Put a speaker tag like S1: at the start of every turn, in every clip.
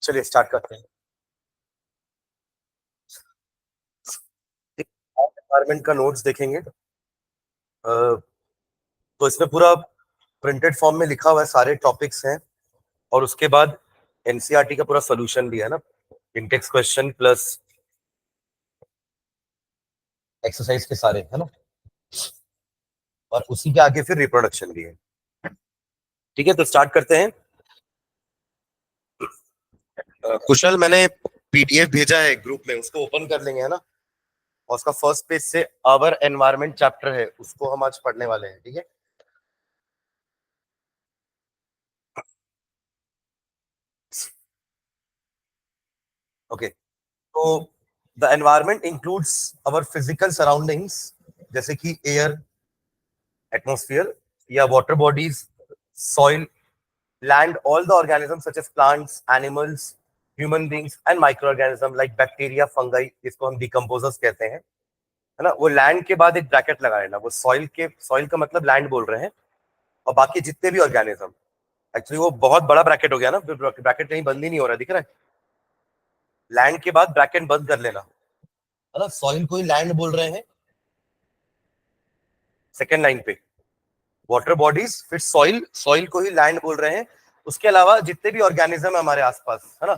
S1: चलिए स्टार्ट करते हैं। एनवायरमेंट का नोट्स देखेंगे। तो इसमें पूरा प्रिंटेड फॉर्म में लिखा हुआ है, सारे टॉपिक्स हैं और उसके बाद एनसीईआरटी का पूरा सोल्यूशन भी है ना, इंटेक्स क्वेश्चन प्लस एक्सरसाइज के सारे है ना, और उसी के आगे फिर रिप्रोडक्शन भी है। ठीक है, तो स्टार्ट करते हैं। कुशल, मैंने पीडीएफ भेजा है ग्रुप में, उसको ओपन कर लेंगे है ना, और उसका फर्स्ट पेज से आवर एनवायरमेंट चैप्टर है, उसको हम आज पढ़ने वाले हैं। ठीक है, ओके। तो the environment includes our physical surroundings, जैसे कि एयर, एटमॉस्फेयर या water bodies, soil, land, all the organism such as plants, animals, human beings and micro organism like bacteria, fungi, जिसको हम डिकम्पोजर्स कहते हैं, है ना। वो लैंड के बाद एक ब्रैकेट लगा लेना, वो सॉइल का मतलब लैंड बोल रहे हैं, और बाकी जितने भी ऑर्गेनिज्म, एक्चुअली वो बहुत बड़ा ब्रैकेट हो गया ना, ब्रैकेट कहीं बंद ही नहीं हो रहा, दिख रहा है। लैंड के बाद ब्रैकेट बंद कर लेना, है ना। सॉइल को ही लैंड बोल रहे हैं सेकेंड लाइन पे, वाटर बॉडीज, फिर सॉइल, सॉइल को ही लैंड बोल रहे हैं। उसके अलावा जितने भी ऑर्गेनिज्म है हमारे आसपास, है ना,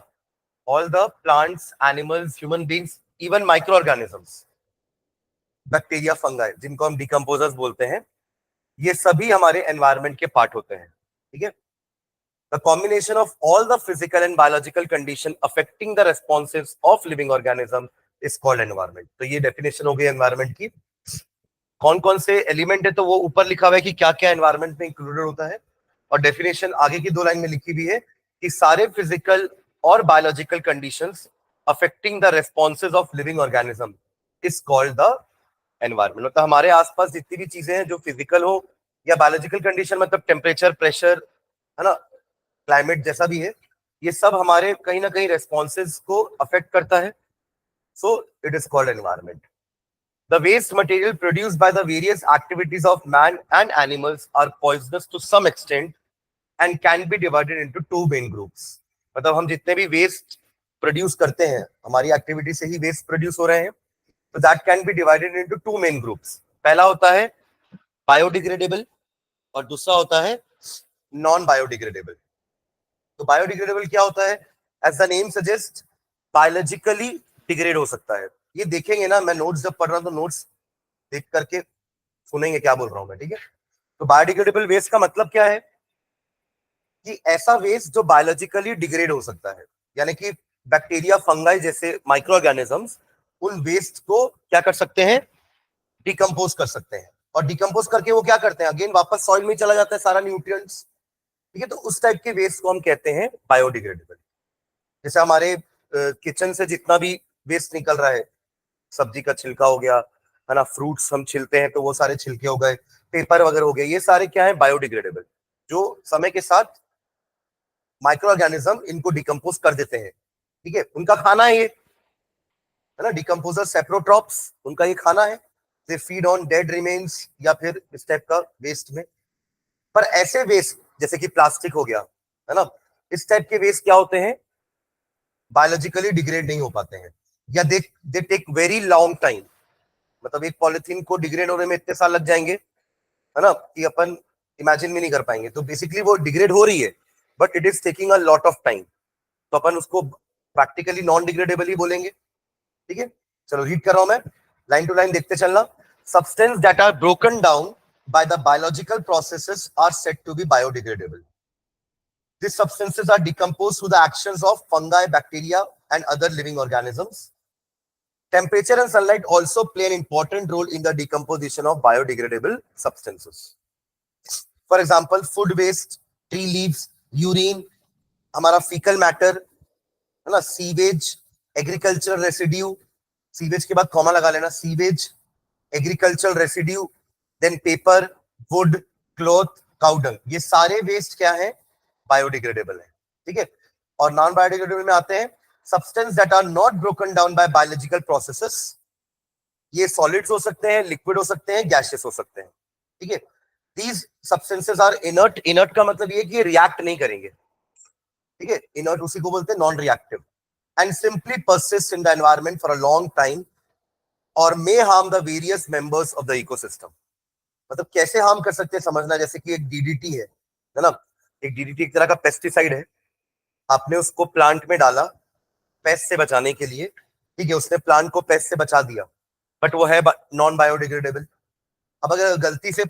S1: all the plants, animals, human beings, even micro organisms, bacteria, fungi, जिनको हम डिकम्पोजर्स बोलते हैं, ये सभी हमारे एनवायरनमेंट के पार्ट होते हैं। ठीक है, the combination of all the physical and biological condition affecting the responses of living organism is called environment. तो ये डेफिनेशन हो गई एनवायरनमेंट की। कौन कौन से एलिमेंट है, तो वो ऊपर लिखा हुआ है कि क्या क्या एनवायरनमेंट में इंक्लूडेड होता है, और डेफिनेशन आगे की दो लाइन में लिखी भी है कि सारे फिजिकल और biological conditions affecting the responses of living organism is called the environment. मतलब हमारे आसपास जितनी भी चीजें हैं जो फिजिकल हो या बायोलॉजिकल कंडीशन, मतलब टेम्परेचर, प्रेशर, है ना, क्लाइमेट जैसा भी है, ये सब हमारे कहीं ना कहीं रेस्पॉन्सेज को अफेक्ट करता है। So it is called environment. The waste material produced by the various activities of man and animals are poisonous to some extent and can be divided into two main groups. मतलब हम जितने भी waste produce करते हैं, हमारी activity से ही waste produce हो रहे हैं, तो that can be divided into two main groups. पहला होता है बायोडिग्रेडेबल और दूसरा होता है नॉन बायोडिग्रेडेबल। तो बायोडिग्रेडेबल क्या होता है? As the name suggest, biologically degrade हो सकता है। ये देखेंगे ना, मैं नोट्स जब पढ़ रहा हूं तो नोट्स देख करके सुनेंगे क्या बोल रहा हूं मैं। ठीक है, तो बायोडिग्रेडेबल वेस्ट का मतलब क्या है कि ऐसा वेस्ट जो बायोलॉजिकली डिग्रेड हो सकता है, यानी कि बैक्टीरिया, फंगाई जैसे माइक्रो ऑर्गेनिजम्स उन वेस्ट को क्या कर सकते हैं, डिकम्पोज कर सकते हैं, और डिकम्पोज करके वो क्या करते हैं, अगेन वापस सॉइल में चला जाता है सारा न्यूट्रिएंट्स। ठीक है, तो उस टाइप के वेस्ट को हम कहते हैं बायोडिग्रेडेबल। जैसे हमारे किचन से जितना भी वेस्ट निकल रहा है, सब्जी का छिलका हो गया, है ना, फ्रूट्स हम छिलते हैं तो वो सारे छिलके हो गए, पेपर वगैरह हो गए, ये सारे क्या है, बायोडिग्रेडेबल, जो समय के साथ माइक्रो ऑर्गेनिज्म इनको डिकम्पोज कर देते हैं। ठीक है, उनका खाना है ये, है ना, डिकम्पोजर सेप्रोट्रॉप्स, उनका ये खाना है। They feed on dead remains या फिर इस टाइप का वेस्ट में। पर ऐसे वेस्ट जैसे कि प्लास्टिक हो गया, है ना, इस टाइप के वेस्ट क्या होते हैं, बायोलॉजिकली डिग्रेड नहीं हो पाते हैं, या they they take very long time. मतलब एक पॉलिथीन को डिग्रेड होने में इतने साल लग जाएंगे, है ना, कि अपन इमेजिन भी नहीं कर पाएंगे। तो बेसिकली वो डिग्रेड हो रही है, but it is taking a lot of time, तो अपन उसको प्रैक्टिकली नॉन डिग्रेडेबल ही बोलेंगे। ठीक है, चलो रीड कर रहा हूं मैं, लाइन टू लाइन देखते चलना। Substance that are broken down by the biological processes are said to be biodegradable. These substances are decomposed through the actions of fungi, bacteria, and other living organisms. Temperature and sunlight also play an important role in the decomposition of biodegradable substances. For example, food waste, tree leaves, urine, हमारा fecal matter, है ना, sewage, agricultural residue, sewage के बाद comma लगा लेना, sewage, agricultural residue, then paper, wood, cloth, cow dung, ये सारे waste क्या है, बायोडिग्रेडेबल है। ठीक है, और नॉन बायोडिग्रेडेबल में आते हैं substance that are not broken down by biological processes. ये सॉलिड्स हो सकते हैं, लिक्विड हो सकते हैं, गैसेस हो सकते हैं। ठीक है, these substances are inert. Inert का मतलब ये कि रिएक्ट नहीं करेंगे, ठीक है, इनर्ट उसी को बोलते हैं non reactive, and simply persist in the environment for a long time और may harm the various members of the ecosystem. मतलब कैसे हार्म कर सकते हैं समझना, जैसे कि एक डीडीटी है ना, एक डीडीटी एक तरह का पेस्टिसाइड है, आपने उसको प्लांट में डाला पेस्ट से बचाने के लिए, ठीक है, उसने प्लांट को पेस्ट से बचा दिया, बट वो है नॉन बायोडिग्रेडेबल। अब अगर गलती से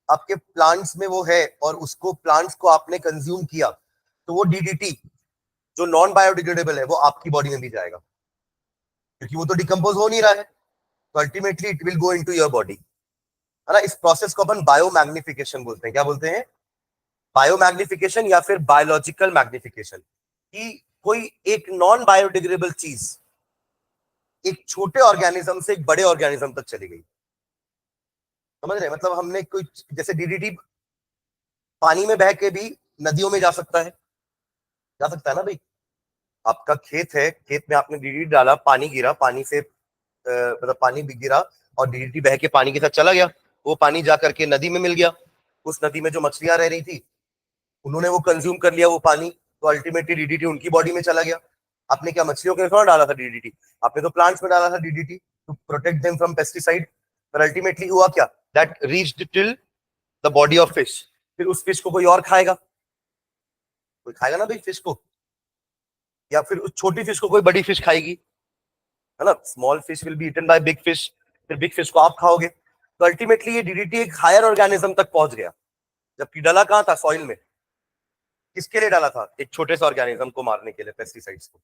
S1: आपके प्लांट्स में वो है और उसको प्लांट्स को आपने कंज्यूम किया, तो वो डीडीटी जो नॉन बायोडिग्रेडेबल है वो आपकी बॉडी में भी जाएगा, क्योंकि वो तो डिकम्पोज हो नहीं रहा है, तो ultimately it will go into your body, है ना। इस प्रोसेस को अपन बायोमैग्निफिकेशन बोलते हैं। क्या बोलते हैं? बायोमैग्निफिकेशन या फिर बायोलॉजिकल मैग्निफिकेशन, कि कोई एक नॉन बायोडिग्रेडेबल चीज एक छोटे ऑर्गेनिज्म से एक बड़े ऑर्गेनिज्म तक चली गई, समझ रहे? मतलब हमने कोई, जैसे डीडीटी पानी में बह के भी नदियों में जा सकता है ना भाई। आपका खेत है, खेत में आपने डीडीटी डाला, पानी गिरा, पानी से मतलब पानी भी गिरा और डीडीटी बह के पानी के साथ चला गया, वो पानी जा करके नदी में मिल गया, उस नदी में जो मछलियां रह रही थी उन्होंने वो कंज्यूम कर लिया वो पानी, तो अल्टीमेटली डीडीटी उनकी बॉडी में चला गया। आपने क्या मछलियों के थोड़ा डाला था डीडीटी, आपने तो प्लांट्स में डाला था DDT to protect them from pesticide, पर अल्टीमेटली हुआ क्या, that reached till the body of fish. फिर उस फिश को कोई और खाएगा, कोई खाएगा ना भाई फिश को, या फिर उस छोटी फिश को कोई बड़ी फिश खाएगी, है ना। Small fish will be eaten by big fish, फिर बिग फिश को आप खाओगे, तो अल्टीमेटली ये डीडीटी एक हायर ऑर्गेनिज्म तक पहुंच गया, जबकि डला कहां था? सॉइल में। किसके लिए डाला था? एक छोटे से ऑर्गेनिज्म को मारने के लिए, पेस्टिसाइड्स को,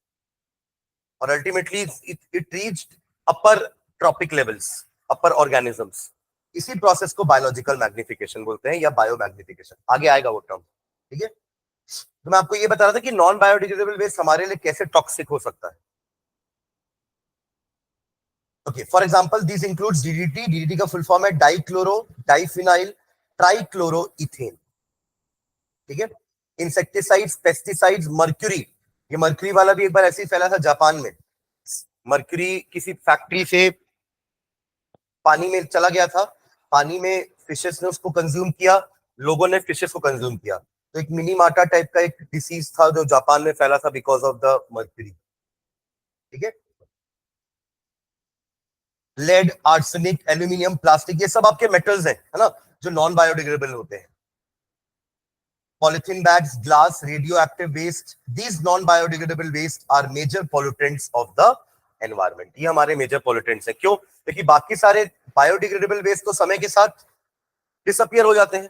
S1: और ultimately it reached upper trophic levels, upper organisms. इसी प्रोसेस को बायोलॉजिकल मैग्निफिकेशन बोलते हैं या बायोमैग्निफिकेशन, आगे आएगा वो टर्म, ठीक है। तो मैं आपको ये बता रहा था कि नॉन बायोडिग्रेडेबल वेस्ट हमारे लिए कैसे टॉक्सिक हो सकता है। Okay, for example this includes DDT, DDT का फुल फॉर्म है डाइक्लोरो डाइफिनाइल ट्राइक्लोरोइथेन, ठीक है। इंसेक्टिसाइड्स, पेस्टिसाइड्स, मर्क्यूरी, ये मर्क्यूरी वाला भी एक बार ऐसे ही फैला था जापान में। मर्क्यूरी किसी फैक्ट्री से पानी में चला गया था, पानी में फिशेस ने उसको कंज्यूम किया, लोगों ने फिशेस को कंज्यूम किया, तो एक मिनी मार्टा टाइप का एक डिसीज था जो जापान में फैला था बिकॉज ऑफ द मर्क्यूरी, ठीक है। लेड, आर्सेनिक, एल्यूमिनियम, प्लास्टिक, ये सब आपके मेटल्स हैं, है ना, जो नॉन बायोडिग्रेडेबल होते हैं। Polythene bags, glass, radioactive waste, these non-biodegradable waste are major pollutants of the environment. ये हमारे major pollutants हैं। क्यों? क्योंकि बाकी सारे biodegradable waste तो समय के साथ disappear हो जाते हैं,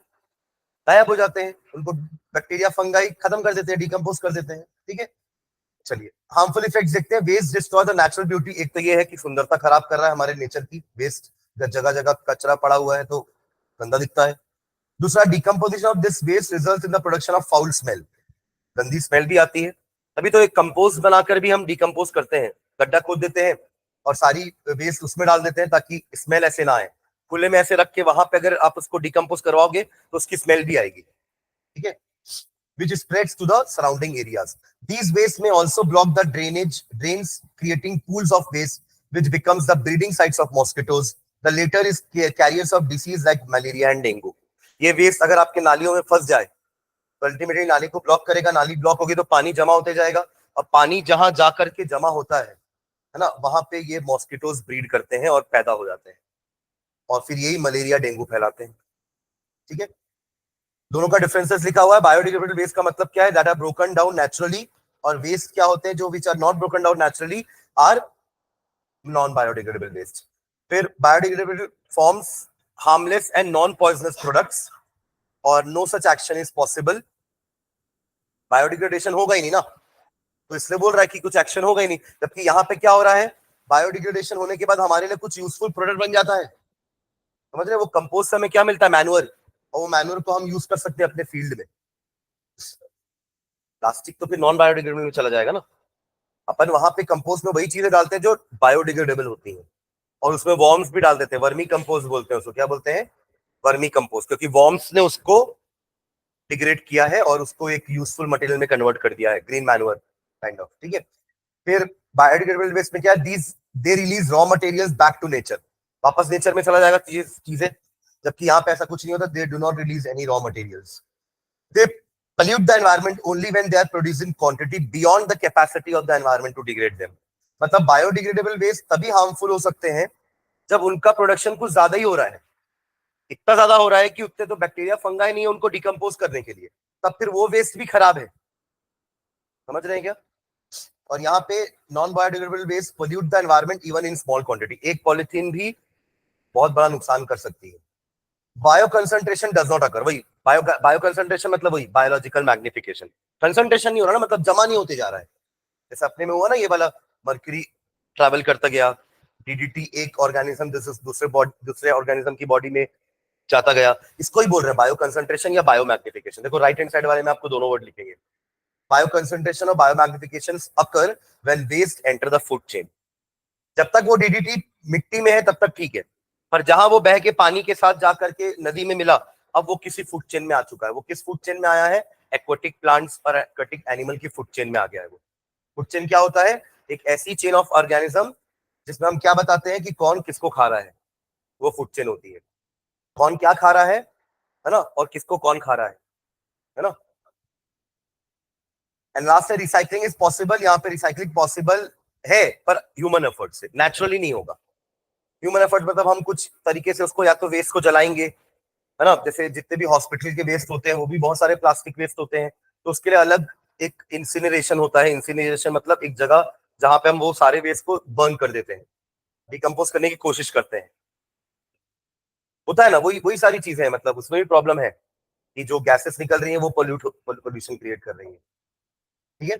S1: गायब हो जाते हैं, उनको बैक्टीरिया फंगाई खत्म कर देते हैं, डिकम्पोज कर देते हैं, ठीक है। चलिए हार्मफुल इफेक्ट्स देखते हैं। Waste destroy the natural beauty. एक तो ये है कि सुंदरता खराब कर रहा है हमारे नेचर की, वेस्ट, जगह जगह कचरा पड़ा हुआ है तो गंदा दिखता है। दूसरा, decomposition of this waste results in the production of foul smell, गंदी स्मेल भी आती है। तभी तो एक कंपोस्ट बनाकर भी हम डिकम्पोज करते हैं, गड्ढा खोद देते हैं और सारी वेस्ट उसमें डाल देते हैं ताकि स्मेल ऐसे ना आए। खुले में ऐसे रख के वहां पे अगर आप उसको डिकम्पोज करवाओगे तो उसकी स्मेल भी आएगी, ठीक है, which spreads to the surrounding areas. These waste may also block the drains, creating pools of waste, which becomes the breeding sites of mosquitoes. The latter is carriers of disease like malaria and dengue. ये waste अगर आपके नालियों में फंस जाए तो ultimately नाली को ब्लॉक करेगा, नाली ब्लॉक होगी तो पानी जमा होते जाएगा, और पानी जहां जा करके जमा होता है ना, वहां पे ये मॉस्किटोज ब्रीड करते हैं और पैदा हो जाते हैं, और फिर यही मलेरिया डेंगू फैलाते हैं, ठीक है। दोनों का डिफरेंसेस लिखा हुआ है। बायोडिग्रेडेबल वेस्ट का मतलब क्या है? That are broken down naturally, और वेस्ट क्या होते हैं? जो which are not broken down naturally are non biodegradable waste. फिर biodegradable forms harmless and non poisonous products, और no such action is possible. Biodegradation होगा ही नहीं ना, तो इसलिए बोल रहा है कि कुछ एक्शन होगा ही नहीं, जबकि यहाँ पे क्या हो रहा है? बायोडिग्रेडेशन होने के बाद हमारे लिए कुछ यूजफुल प्रोडक्ट बन जाता है, समझ रहे? वो कंपोस्ट हमें क्या मिलता है? मैन्युअर, और वो मैन्युअर को हम यूज कर सकते हैं अपने फील्ड में। प्लास्टिक तो फिर नॉन बायोडिग्रेडेबल में चला जाएगा ना, अपन वहां पे कंपोस्ट में वही चीजें डालते हैं जो बायोडिग्रेडेबल होती हैं, और उसमें वॉर्म्स भी डाल देते हैं, वर्मी कंपोस्ट बोलते हैं उसको। क्या बोलते हैं? वर्मी कंपोस्ट, क्योंकि वॉर्म्स ने उसको डिग्रेड किया है और उसको एक यूजफुल मटेरियल में कन्वर्ट कर दिया है, ग्रीन मैन्युअर काइंड ऑफ, ठीक है। फिर बायोडिग्रेडेबल वेस्ट में क्या है? These they release raw materials back to nature, वापस नेचर में चला जाएगा चीजें, जबकि यहाँ पे ऐसा कुछ नहीं होता, they do not release any raw materials. They pollute the environment only when they are produced in quantity beyond the capacity of the environment to degrade them. मतलब बायोडिग्रेडेबल वेस्ट तभी हार्मफुल हो सकते हैं जब उनका प्रोडक्शन कुछ ज्यादा ही हो रहा है, इतना ज्यादा हो रहा है कि उतने तो बैक्टीरिया फंगाई नहीं है उनको डिकम्पोज करने के लिए, तब फिर वो वेस्ट भी खराब है। समझ रहे हैं क्या? और यहाँ पे non biodegradable waste pollute the environment even in small quantity. एक पॉलिथीन भी बहुत बड़ा नुकसान कर सकती है। Bio concentration does not occur, वही बायो कंसंट्रेशन मतलब वही बायोलॉजिकल मैग्निफिकेशन। कंसंट्रेशन नहीं हो रहा ना, मतलब जमा नहीं होते जा रहा है। जैसे अपने में हुआ ना ये वाला, मर्क्यूरी ट्रैवल करता गया, डीडीटी एक ऑर्गेनिज्म दूसरे ऑर्गेनिज्म की बॉडी में जाता गया, इसको ही बोल रहे हैं बायो कंसंट्रेशन या बायो मैग्निफिकेशन। देखो राइट हैंड साइड वाले में आपको दोनों वर्ड लिखेंगे, बायो कंसंट्रेशन और bio magnification occur when waste enter the food chain. जब तक वो डीडीटी मिट्टी में है तब तक ठीक है, पर जहां वो बह के पानी के साथ जा करके नदी में मिला, अब वो किसी फूड चेन में आ चुका है। वो किस फूड चेन में आया है? एक्वाटिक प्लांट्स और एक्वाटिक एनिमल की फूड चेन में आ गया है। वो फूड चेन क्या होता है? एक ऐसी चेन ऑफ ऑर्गेनिज्म जिसमें हम क्या बताते हैं कि कौन किसको खा रहा है, वो फूड चेन होती है। कौन क्या खा रहा है ना, और किसको कौन खा रहा है ना। एंड लास्ट है रिसाइकलिंग इज पॉसिबल। यहाँ पे रिसाइकलिंग पॉसिबल है पर ह्यूमन एफर्ट से, नेचुरली नहीं होगा। ह्यूमन एफर्ट मतलब हम कुछ तरीके से उसको, या तो वेस्ट को जलाएंगे, है ना, जैसे जितने भी हॉस्पिटल के वेस्ट होते हैं वो भी बहुत सारे प्लास्टिक वेस्ट होते हैं, तो उसके लिए अलग एक इंसिनरेशन होता है। इंसिनरेशन मतलब एक जगह जहां पे हम वो सारे वेस्ट को बर्न कर देते हैं, डिकम्पोज करने की कोशिश करते हैं, होता है ना, वही वही सारी चीजें हैं। मतलब उसमें भी प्रॉब्लम है कि जो गैसेस निकल रही है वो पोल्यूशन क्रिएट कर रही है। ठीक है,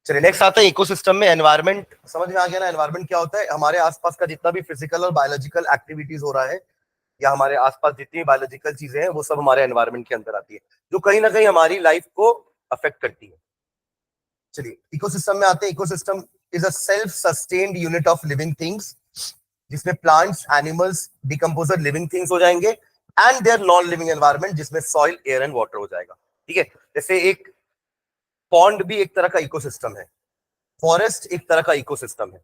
S1: चलिए नेक्स्ट आता है इकोसिस्टम में। एनवायरनमेंट समझ में आ गया ना? एनवायरनमेंट क्या होता है? हमारे आसपास का जितना भी फिजिकल और बायोलॉजिकल एक्टिविटीज हो रहा है, या हमारे आसपास जितनी बायोलॉजिकल चीजें हैं, वो सब हमारे एनवायरनमेंट के अंदर आती है, जो कहीं ना कहीं हमारी लाइफ को अफेक्ट करती है। चलिए इकोसिस्टम में आते हैं। Ecosystem is a self sustained unit of living things, जिसमें plants, animals, decomposer living things हो जाएंगे, and their non living environment जिसमें सॉइल, एयर एंड वाटर हो जाएगा। ठीक है, जैसे एक पॉन्ड भी एक तरह का इकोसिस्टम है, फॉरेस्ट एक तरह का इकोसिस्टम है,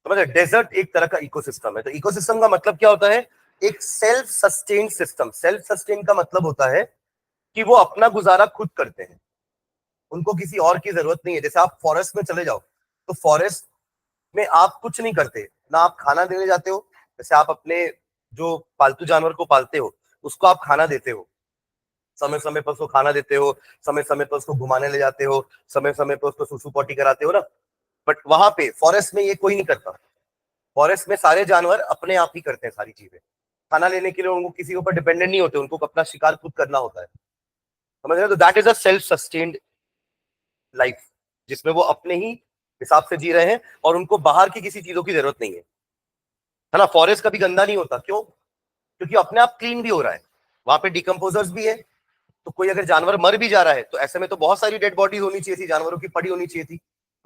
S1: समझ, डेजर्ट एक तरह का इकोसिस्टम है। तो इकोसिस्टम का मतलब क्या होता है? एक self sustained system. Self sustain का मतलब होता है कि वो अपना गुजारा खुद करते हैं, उनको किसी और की जरूरत नहीं है। जैसे आप फॉरेस्ट में चले जाओ, तो फॉरेस्ट में आप कुछ नहीं करते ना, आप खाना देने जाते हो। जैसे आप अपने जो पालतू जानवर को पालते हो उसको आप खाना देते हो, समय समय पर उसको खाना देते हो, समय समय पर उसको घुमाने ले जाते हो, समय समय पर उसको सुसु पॉटी कराते हो ना। बट वहां पे फॉरेस्ट में ये कोई नहीं करता। फॉरेस्ट में सारे जानवर अपने आप ही करते हैं सारी चीजें। खाना लेने के लिए उनको किसी के ऊपर डिपेंडेंट नहीं होते, उनको अपना शिकार खुद करना होता है, समझ रहे हो? तो that is a self sustained life, जिसमें वो अपने ही हिसाब से जी रहे हैं और उनको बाहर की किसी चीजों की जरूरत नहीं है ना। फॉरेस्ट कभी गंदा नहीं होता, क्यों? क्योंकि अपने आप क्लीन भी हो रहा है, वहां पे डिकम्पोजर्स भी है। तो कोई अगर जानवर मर भी जा रहा है तो ऐसे में तो बहुत सारी डेड बॉडीज होनी चाहिए थी, जानवरों की पड़ी होनी चाहिए थी,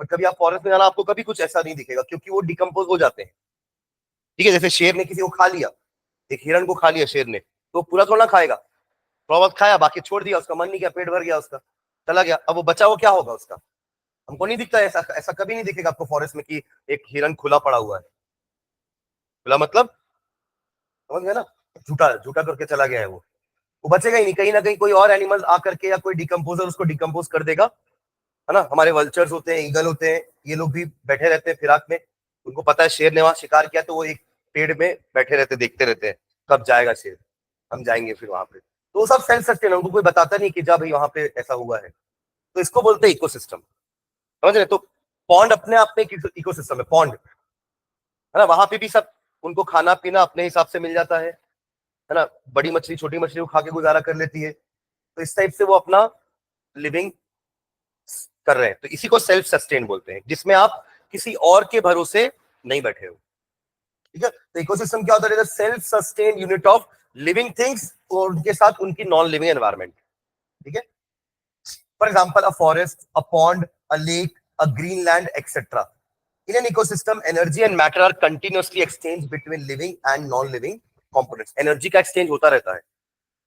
S1: पर कभी आप फॉरेस्ट में जाना, आपको कभी कुछ ऐसा नहीं दिखेगा, क्योंकि वो डिकम्पोज हो जाते हैं। ठीक है, जैसे शेर ने किसी को खा लिया, एक हिरण को खा लिया शेर ने, तो पूरा थोड़ा खाएगा, थोड़ा बहुत खाया, बाकी छोड़ दिया, उसका मन नहीं किया, पेट भर गया उसका, चला गया। अब वो बचा वो क्या होगा उसका? हमको नहीं दिखता, ऐसा ऐसा कभी नहीं दिखेगा आपको फॉरेस्ट में कि एक हिरण खुला पड़ा हुआ है। खुला मतलब समझ गए ना, झूठा झूठा करके चला गया है वो बचेगा ही नहीं। कहीं ना कहीं कोई और एनिमल आकर के या कोई डिकम्पोजर उसको डिकम्पोज कर देगा, है ना। हमारे वल्चर्स होते हैं, ईगल होते हैं, ये लोग भी बैठे रहते हैं फिराक में, उनको पता है शेर ने वहां शिकार किया, तो वो एक पेड़ में बैठे रहते, देखते रहते हैं कब जाएगा शेर, हम जाएंगे फिर वहां पे। तो वो सब सेल्फ सस्टेन, उनको कोई बताता नहीं कि जा भाई वहां पे ऐसा हुआ है। तो इसको बोलते हैं इकोसिस्टम, समझ रहे? तो पॉन्ड अपने आप में इकोसिस्टम है, पॉन्ड, है ना। वहां पे भी सब उनको खाना पीना अपने हिसाब से मिल जाता है ना। बड़ी मछली छोटी मछली को खा के गुजारा कर लेती है, तो इस टाइप से वो अपना लिविंग कर रहे हैं। तो इसी को सेल्फ सस्टेन बोलते हैं, जिसमें आप किसी और के भरोसे नहीं बैठे हो। ठीक है, तो इकोसिस्टम क्या होता है? Self sustain unit of living things और उनके साथ उनकी नॉन लिविंग एनवायरमेंट। ठीक है, for example a forest, a pond, a lake, a green land etcetera. In an ecosystem, energy and matter are continuously exchanged between living and non-living components. Energy का exchange होता रहता है।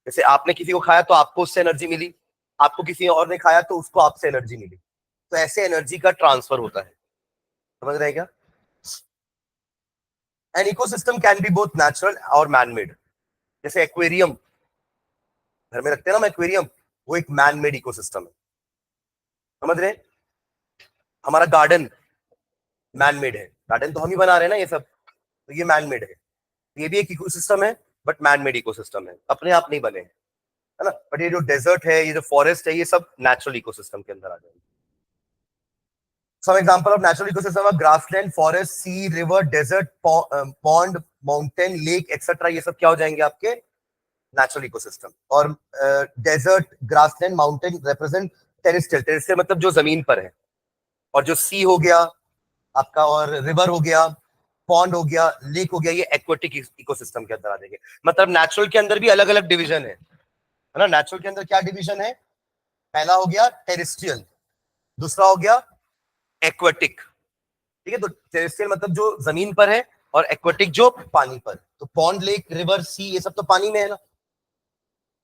S1: जैसे आपने किसी को खाया तो आपको उससे एनर्जी मिली, आपको किसी और ने खाया तो उसको आपसे एनर्जी मिली, तो ऐसे एनर्जी का ट्रांसफर होता है, समझ रहे हैं क्या? An ecosystem can be both natural और मैन मेड। जैसे एक्वेरियम, घर में रखते हैं ना हम एक्वेरियम, वो एक मैन मेड इकोसिस्टम है, समझ रहे हैं? हमारा गार्डन मैन मेड है, गार्डन तो हम ही बना रहे हैं ना ये सब, तो ये मैन मेड है, ये भी एक इकोसिस्टम है, बट मैन मेड इकोसिस्टम है, अपने आप नहीं बने, है ना? बट ये जो डेजर्ट है, ये जो फॉरेस्ट है, ये सब नेचुरल इकोसिस्टम के अंदर आ जाएंगे। Some example of natural ecosystem are grassland, forest, sea, river, desert, pond, mountain, lake, etc. ये सब क्या हो जाएंगे आपके नेचुरल इकोसिस्टम। और desert, grassland, mountain represent terrestrial, terrestrial मतलब जो जमीन पर है, और जो सी हो गया आपका, और रिवर हो गया, पॉन्ड हो गया, लेक हो गया, ये एक्वेटिक इकोसिस्टम के अंदर आ जाएंगे। मतलब नेचुरल के अंदर भी अलग अलग डिवीजन है ना? नेचुरल के अंदर क्या डिवीजन है? पहला हो गया टेरेस्ट्रियल, दूसरा हो गया एक्वेटिक, ठीक है? तो टेरेस्ट्रियल मतलब जो जमीन पर है, और एक्वेटिक जो पानी पर। तो पॉन्ड, लेक, रिवर, सी, ये सब तो पानी में है ना?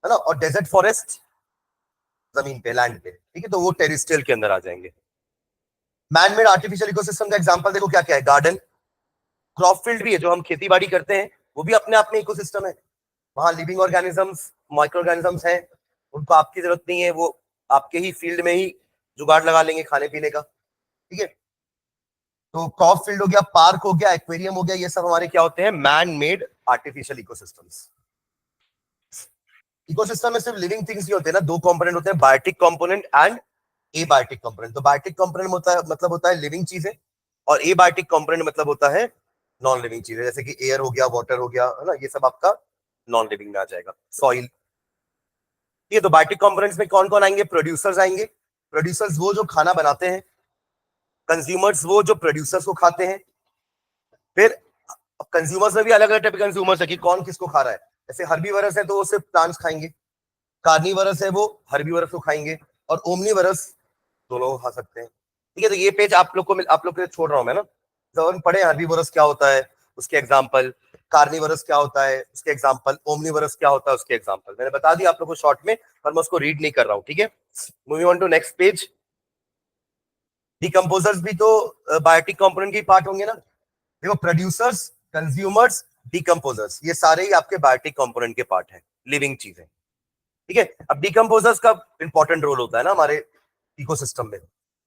S1: और डेजर्ट, फॉरेस्ट जमीन पे, लैंड पे, ठीक है? तो वो टेरेस्ट्रियल के अंदर आ जाएंगे। मैन मेड आर्टिफिशियल इकोसिस्टम का एग्जांपल देखो क्या क्या है। गार्डन, क्रॉप फील्ड भी है, जो हम खेती बाड़ी करते हैं, वो भी अपने आप में इकोसिस्टम है। वहां लिविंग ऑर्गेनिजम्स, माइक्रो ऑर्गेनिजम्स हैं, उनको आपकी जरूरत नहीं है, वो आपके ही फील्ड में ही जुगाड़ लगा लेंगे खाने पीने का, ठीक है? तो क्रॉप फील्ड हो गया, पार्क हो गया, एक्वेरियम हो गया, ये सब हमारे क्या होते हैं? Man made artificial ecosystems. Ecosystem में सिर्फ लिविंग थिंग्स नहीं होते ना, दो कंपोनेंट होते हैं, biotic component and abiotic component. तो बायोटिक कंपोनेंट होता है, मतलब होता है लिविंग चीजें, और एबायोटिक कंपोनेंट मतलब होता है नॉन लिविंग चीजें, जैसे कि एयर हो गया, वाटर हो गया, है ना? ये सब आपका नॉन लिविंग में आ जाएगा। सॉइल, ये तो बायोटिक कंपोनेंट्स में कौन कौन आएंगे? प्रोड्यूसर्स आएंगे। प्रोड्यूसर्स वो जो खाना बनाते हैं, कंज्यूमर्स वो जो प्रोड्यूसर्स को खाते हैं। फिर कंज्यूमर्स में भी अलग अलग टाइप के कंज्यूमर्स है कि कौन किसको खा रहा है। जैसे हर्बीवरस है तो वो सिर्फ प्लांट्स खाएंगे, कार्निवरस है वो हर्बीवरस को खाएंगे, और ओमनीवरस दोनों को खा सकते हैं, ठीक है? तो ये पेज आप लोग को आप लोग के लिए छोड़ रहा हूं मैं ना, जब हम पढ़े हर्बीवरस क्या होता है उसके एग्जाम्पल, कार्निवरस क्या होता है उसके एग्जाम्पल, ओमनीवरस क्या होता है उसके एग्जाम्पल, मैंने बता दिया आप लोग को शॉर्ट में, पर मैं उसको रीड नहीं कर रहा हूँ, ठीक है? Moving on to next page. Decomposers भी तो बायोटिक कंपोनेंट के पार्ट होंगे ना? देखो, प्रोड्यूसर्स, कंज्यूमर्स, डिकम्पोजर्स, ये सारे ही आपके बायोटिक कंपोनेंट के पार्ट है, लिविंग चीजें, ठीक है? अब डिकम्पोजर्स का इंपॉर्टेंट रोल होता है ना हमारे इकोसिस्टम में।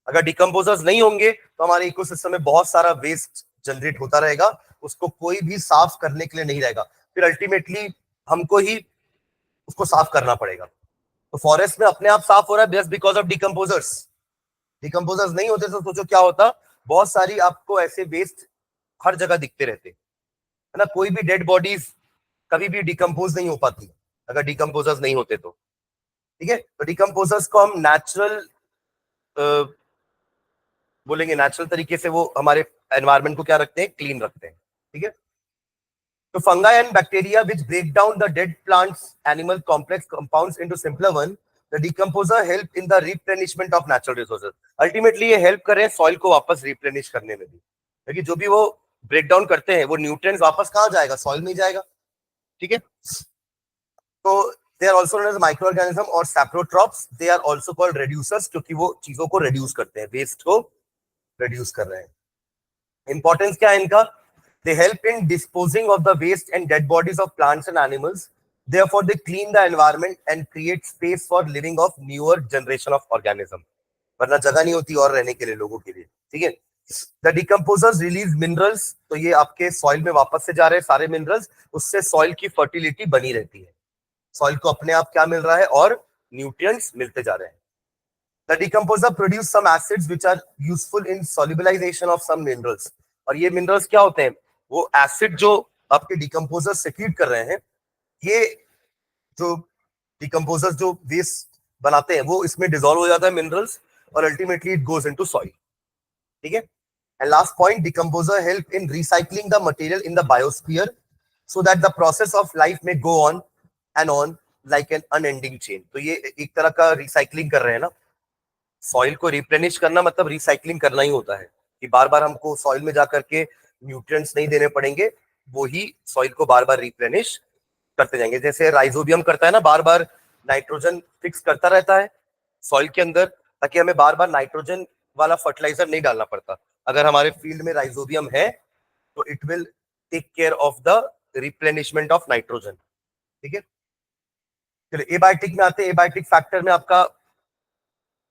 S1: अगर डिकम्पोजर्स नहीं होंगे तो हमारे इकोसिस्टम में बहुत सारा वेस्ट जनरेट होता रहेगा, उसको कोई भी साफ करने के लिए नहीं रहेगा, फिर अल्टीमेटली हमको ही उसको साफ करना पड़ेगा। तो फॉरेस्ट में अपने आप साफ हो रहा है just because of decomposers. Decomposers नहीं होते तो सोचो क्या होता, बहुत सारी आपको ऐसे वेस्ट हर जगह दिखते रहते, है ना? कोई भी डेड बॉडीज कभी भी डिकम्पोज नहीं हो पाती अगर डिकम्पोजर्स नहीं होते तो, ठीक है? तो डिकम्पोजर्स को हम नेचुरल बोलेंगे, नेचुरल तरीके से वो हमारे एनवायरनमेंट को क्या रखते हैं? क्लीन रखते हैं, ठीक है? तो fungi and bacteria which break down the dead plants animal complex compounds into simpler one, the decomposer help in the replenishment of natural resources. Ultimately ये हेल्प कर रहे हैं सॉइल को वापस रिप्लेनिश करने में भी, क्योंकि जो भी वो ब्रेक डाउन करते हैं वो न्यूट्रिएंट्स वापस कहाँ जाएगा? सॉइल में जाएगा, ठीक है? तो they are also known as microorganism और saprotrophs, they are also called reducers, क्योंकि वो चीजों को reduce करते हैं, वेस्ट को reduce कर रहे हैं। इंपॉर्टेंस क्या है इनका? they help in disposing of the waste and dead bodies of plants and animals, therefore they clean the environment and create space for living of newer generation of organism, वरना जगह नहीं होती और रहने के लिए लोगों के लिए, ठीक है? द डिकम्पोजर्स रिलीज मिनरल्स, तो ये आपके सॉइल में वापस से जा रहे हैं सारे मिनरल्स, उससे सॉइल की फर्टिलिटी बनी रहती है, सॉइल को अपने आप क्या मिल रहा है? और न्यूट्रिएंट्स मिलते जा रहे हैं। The decomposer produce some acids which are useful in solubilization of some minerals, और ये मिनरल्स क्या होते हैं? वो एसिड जो आपके डिकम्पोजर सेक्रीट कर रहे हैं, ये जो डिकम्पोजर्स जो वेस्ट बनाते हैं वो इसमें डिसॉल्व हो जाता है मिनरल्स, और ultimately it goes into soil, ठीक है? And last point, decomposer help in recycling the material in the biosphere so that the process of life may go on and on like an unending chain। तो ये एक तरह का recycling कर रहे हैं ना, सॉइल को रिप्लेनिश करना मतलब रिसाइकलिंग करना ही होता है, कि बार बार हमको सॉइल में जाकर के न्यूट्रिएंट्स नहीं देने पड़ेंगे, वो ही सॉइल को बार बार रिप्लेनिश करते जाएंगे। जैसे राइजोबियम करता है ना, बार बार नाइट्रोजन फिक्स करता रहता है सॉइल के अंदर, ताकि हमें बार बार नाइट्रोजन वाला फर्टिलाइजर नहीं डालना पड़ता। अगर हमारे फील्ड में राइजोबियम है तो it will take care of the replenishment of nitrogen, ठीक है? चलिए एबायोटिक में आते हैं। एबायोटिक फैक्टर में आपका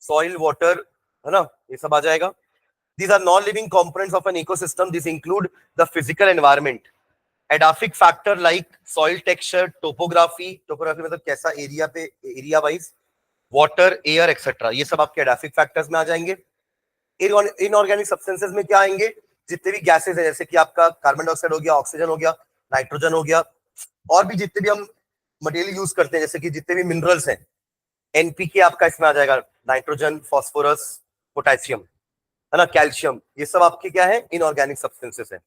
S1: सॉइल, वाटर, है ना, ये सब आ जाएगा। These are non-living components of an ecosystem. These include the physical environment, edaphic factor like soil texture, topography, topography मतलब कैसा एरिया पे, area wise, water, air etcetera, ये सब आपके एडाफिक फैक्टर्स में आ जाएंगे। इनऑर्गेनिक सब्सटेंसेस में क्या आएंगे? जितने भी गैसेस है, जैसे कि आपका कार्बन डाइऑक्साइड हो गया, ऑक्सीजन हो गया, नाइट्रोजन हो गया, और भी जितने भी हम मटेरियल यूज करते हैं, जैसे कि जितने भी मिनरल्स हैं, एनपीके आपका इसमें आ जाएगा, नाइट्रोजन, फास्फोरस, पोटेशियम, है ना, कैल्शियम, ये सब आपके क्या है? इनऑर्गेनिक सब्सटेंसेस है,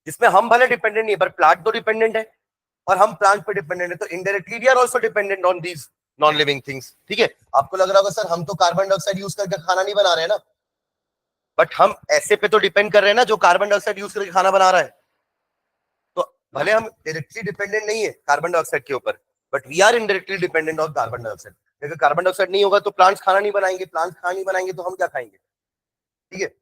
S1: जिसमें हम भले डिपेंडेंट नहीं है, पर प्लांट तो डिपेंडेंट है, और हम प्लांट पे डिपेंडेंट है, तो indirectly we are also dependent on these non living things. ठीक है, आपको लग रहा होगा सर हम तो कार्बन डाइऑक्साइड यूज करके खाना नहीं बना रहे हैं ना, बट हम ऐसे पे तो डिपेंड कर रहे हैं ना जो कार्बन डाइऑक्साइड यूज करके खाना बना रहा है। तो भले हम डायरेक्टली डिपेंडेंट नहीं है कार्बन डाइऑक्साइड के ऊपर, but we are indirectly dependent on carbon dioxide. अगर कार्बन डाइऑक्साइड नहीं होगा तो प्लांट्स खाना नहीं बनाएंगे, प्लांट्स खाना नहीं बनाएंगे तो हम क्या खाएंगे? ठीक है,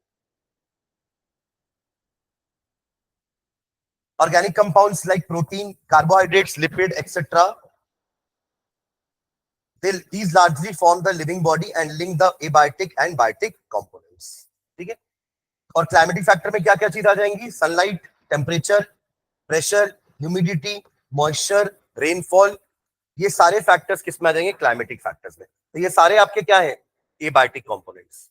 S1: organic compounds like protein, carbohydrates, lipid, etc. These largely form the living body and link the abiotic and biotic components. ठीक है, और क्लाइमेटिक फैक्टर में क्या क्या चीज आ जाएंगी? Sunlight, temperature, pressure, humidity, moisture, rainfall, ये सारे फैक्टर्स किस में आ जाएंगे? क्लाइमेटिक फैक्टर्स में। तो ये सारे आपके क्या है? Abiotic components.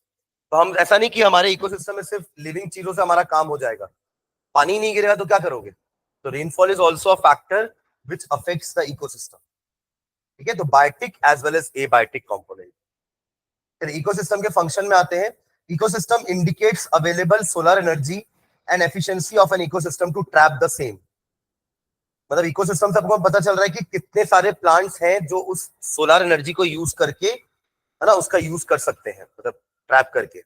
S1: तो हम ऐसा नहीं कि हमारे इकोसिस्टम में सिर्फ लिविंग चीजों से हमारा काम हो जाएगा, पानी नहीं गिरेगा तो क्या करोगे? तो rainfall is also a factor which affects the ecosystem. ठीक है, तो biotic as well as abiotic component. फिर इकोसिस्टम के फंक्शन में आते हैं। Ecosystem indicates available solar energy and efficiency of an ecosystem to trap the same. मतलब ecosystem से आपको पता चल रहा है कि कितने सारे प्लांट्स हैं जो उस सोलर एनर्जी को यूज करके, है ना, उसका यूज कर सकते हैं, मतलब ट्रैप करके।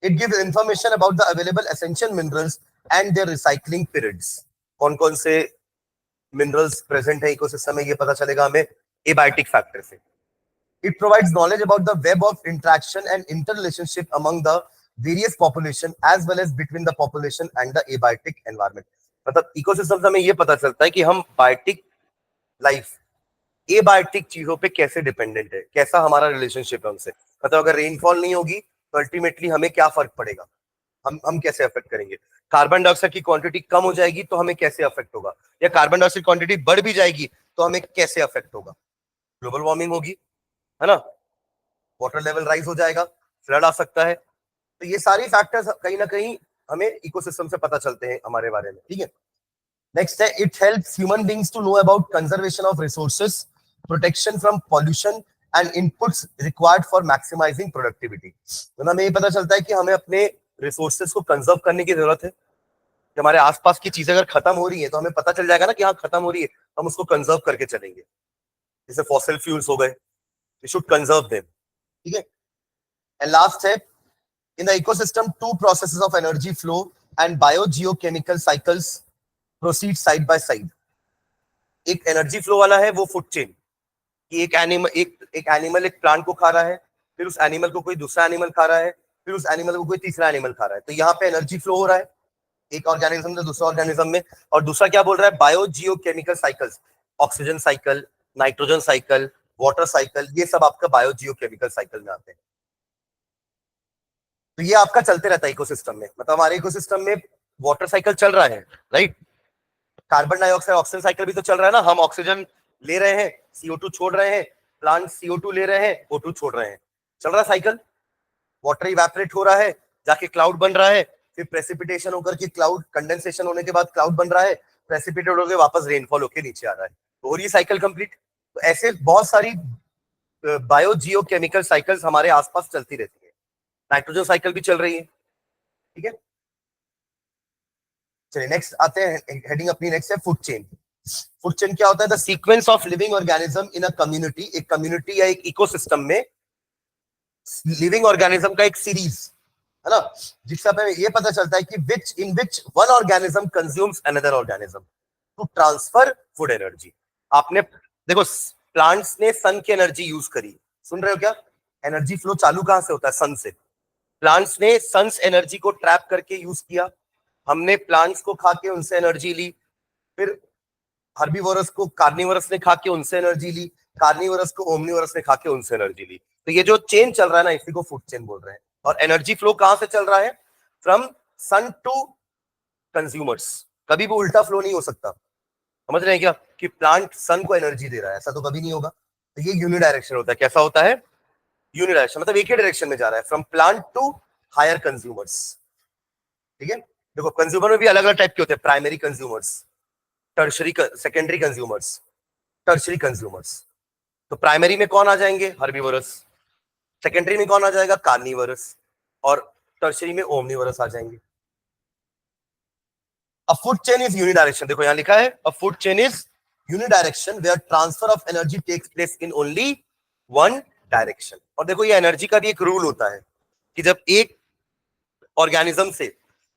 S1: It gives information about the available essential minerals and their recycling periods. कौन कौन से मिनरल्स प्रेजेंट है इकोसिस्टम में, ये पता चलेगा हमें एबायोटिक फैक्टर से। It provides knowledge about the web of interaction and interrelationship among the various population as well as between the population and the abiotic environment. मतलब इकोसिस्टम से हमें ये पता चलता है कि हम बायोटिक लाइफ एबायोटिक चीजों पे कैसे डिपेंडेंट है, कैसा हमारा रिलेशनशिप है उनसे। मतलब अगर रेनफॉल नहीं होगी तो अल्टीमेटली हमें क्या फर्क पड़ेगा, हम कैसे अफेक्ट करेंगे। कार्बन डाइऑक्साइड की क्वांटिटी कम हो जाएगी तो हमें कैसे अफेक्ट होगा, या कार्बन डाइऑक्साइड क्वांटिटी बढ़ भी जाएगी तो हमें कैसे अफेक्ट होगा। ग्लोबल वार्मिंग होगी, है ना, वाटर लेवल राइज हो जाएगा, फ्लड आ सकता है। तो ये सारी फैक्टर्स कहीं ना कहीं हमें इकोसिस्टम से पता चलते हैं हमारे बारे में। ठीक है, नेक्स्ट है it helps human beings to know about conservation of resources, protection from pollution and inputs required for maximising productivity. तो हमें ये पता चलता है कि हमें अपने रिसोर्सेज को कंजर्व करने की जरूरत है। कि हमारे आसपास की चीजें अगर खत्म हो रही है तो हमें पता चल जाएगा ना कि हाँ खत्म हो रही है, हम उसको कंजर्व करके चलेंगे। जैसे फॉसिल फ्यूल्स हो गए, वी शुड कंजर्व देम। ठीक है, एंड लास्ट है in the ecosystem two processes of energy flow and biogeochemical cycles proceed side by side. एक एनर्जी फ्लो वाला है वो फूड चेन, कि एक एनिमल एक प्लांट को खा रहा है, फिर उस एनिमल को कोई दूसरा एनिमल खा रहा है, फिर उस एनिमल को कोई तीसरा एनिमल खा रहा है। तो यहाँ पे एनर्जी फ्लो हो रहा है एक ऑर्गेनिज्म से दूसरा ऑर्गेनिज्म में। और दूसरा क्या बोल रहा है? Biogeochemical cycles, oxygen cycle, nitrogen cycle, water cycle, ये सब आपका बायोजियोकेमिकल साइकिल में आते हैं। तो ये आपका चलते रहता है इकोसिस्टम में। मतलब हमारे इकोसिस्टम में वाटर साइकिल चल रहा है, right, carbon dioxide oxygen cycle भी तो चल रहा है ना। हम ऑक्सीजन ले रहे हैं, CO2 छोड़ रहे हैं, प्लांट CO2 ले रहे हैं, O2 छोड़ रहे हैं, चल रहा साइकिल। वाटर इवेपोरेट हो रहा है, जाके क्लाउड बन रहा है, फिर प्रेसिपिटेशन होकर के क्लाउड, कंडेंसेशन होने के बाद क्लाउड बन रहा है, प्रेसिपिटेट होकर वापस रेनफॉल होकर नीचे आ रहा है, तो हो रही है साइकिल कंप्लीट। तो ऐसे बहुत सारी बायोजियोकेमिकल साइकिल्स हमारे आसपास चलती रहती है। नाइट्रोजन साइकिल भी चल रही है। ठीक है, चलिए नेक्स्ट आते हैं, हेडिंग अपनी नेक्स्ट है फूड चेन। फूड चेन क्या होता है? The sequence of living organism in a community. एक कम्युनिटी या एक इकोसिस्टम में लिविंग ऑर्गेनिज्म का एक सीरीज, है ना, जिससे हमें ये पता चलता है कि which one organism consumes another organism to transfer food energy. आपने देखो प्लांट्स ने सन की एनर्जी यूज करी, सुन रहे हो क्या? एनर्जी फ्लो चालू कहां से होता है? सन से। प्लांट्स ने सन्स एनर्जी को ट्रैप करके यूज किया, हमने प्लांट्स को खा के उनसे एनर्जी ली, फिर हर्बीवोरस को कार्निवोरस ने खा के उनसे एनर्जी ली, कार्निवरस को ओमनिवरस ने खा के उनसे एनर्जी ली। तो ये जो चेन चल रहा है ना, इसी को फूड चेन बोल रहे हैं। और एनर्जी फ्लो कहां से चल रहा है? From sun to consumers. कभी भी उल्टा फ्लो नहीं हो सकता। समझ रहे हैं क्या कि प्लांट सन को एनर्जी दे रहा है, ऐसा तो कभी नहीं होगा। तो ये यूनिडायरेक्शन होता है। कैसा होता है? यूनिडायरेक्शन, मतलब एक ही डायरेक्शन में जा रहा है, from plant to higher consumers. ठीक है, देखो कंज्यूमर में भी अलग अलग टाइप के होते हैं, primary consumers, tertiary, secondary consumers, tertiary consumers. तो प्राइमरी में कौन आ जाएंगे? हर्बीवरस। सेकेंडरी में कौन आ जाएगा? कार्निवरस। और टर्शरी में ओमनिवरस आ जाएंगे। A food chain is unidirectional. देखो यहां लिखा है a food chain is unidirection where transfer of energy takes place in only one direction. और देखो ये एनर्जी का भी एक रूल होता है कि जब एक ऑर्गेनिज्म से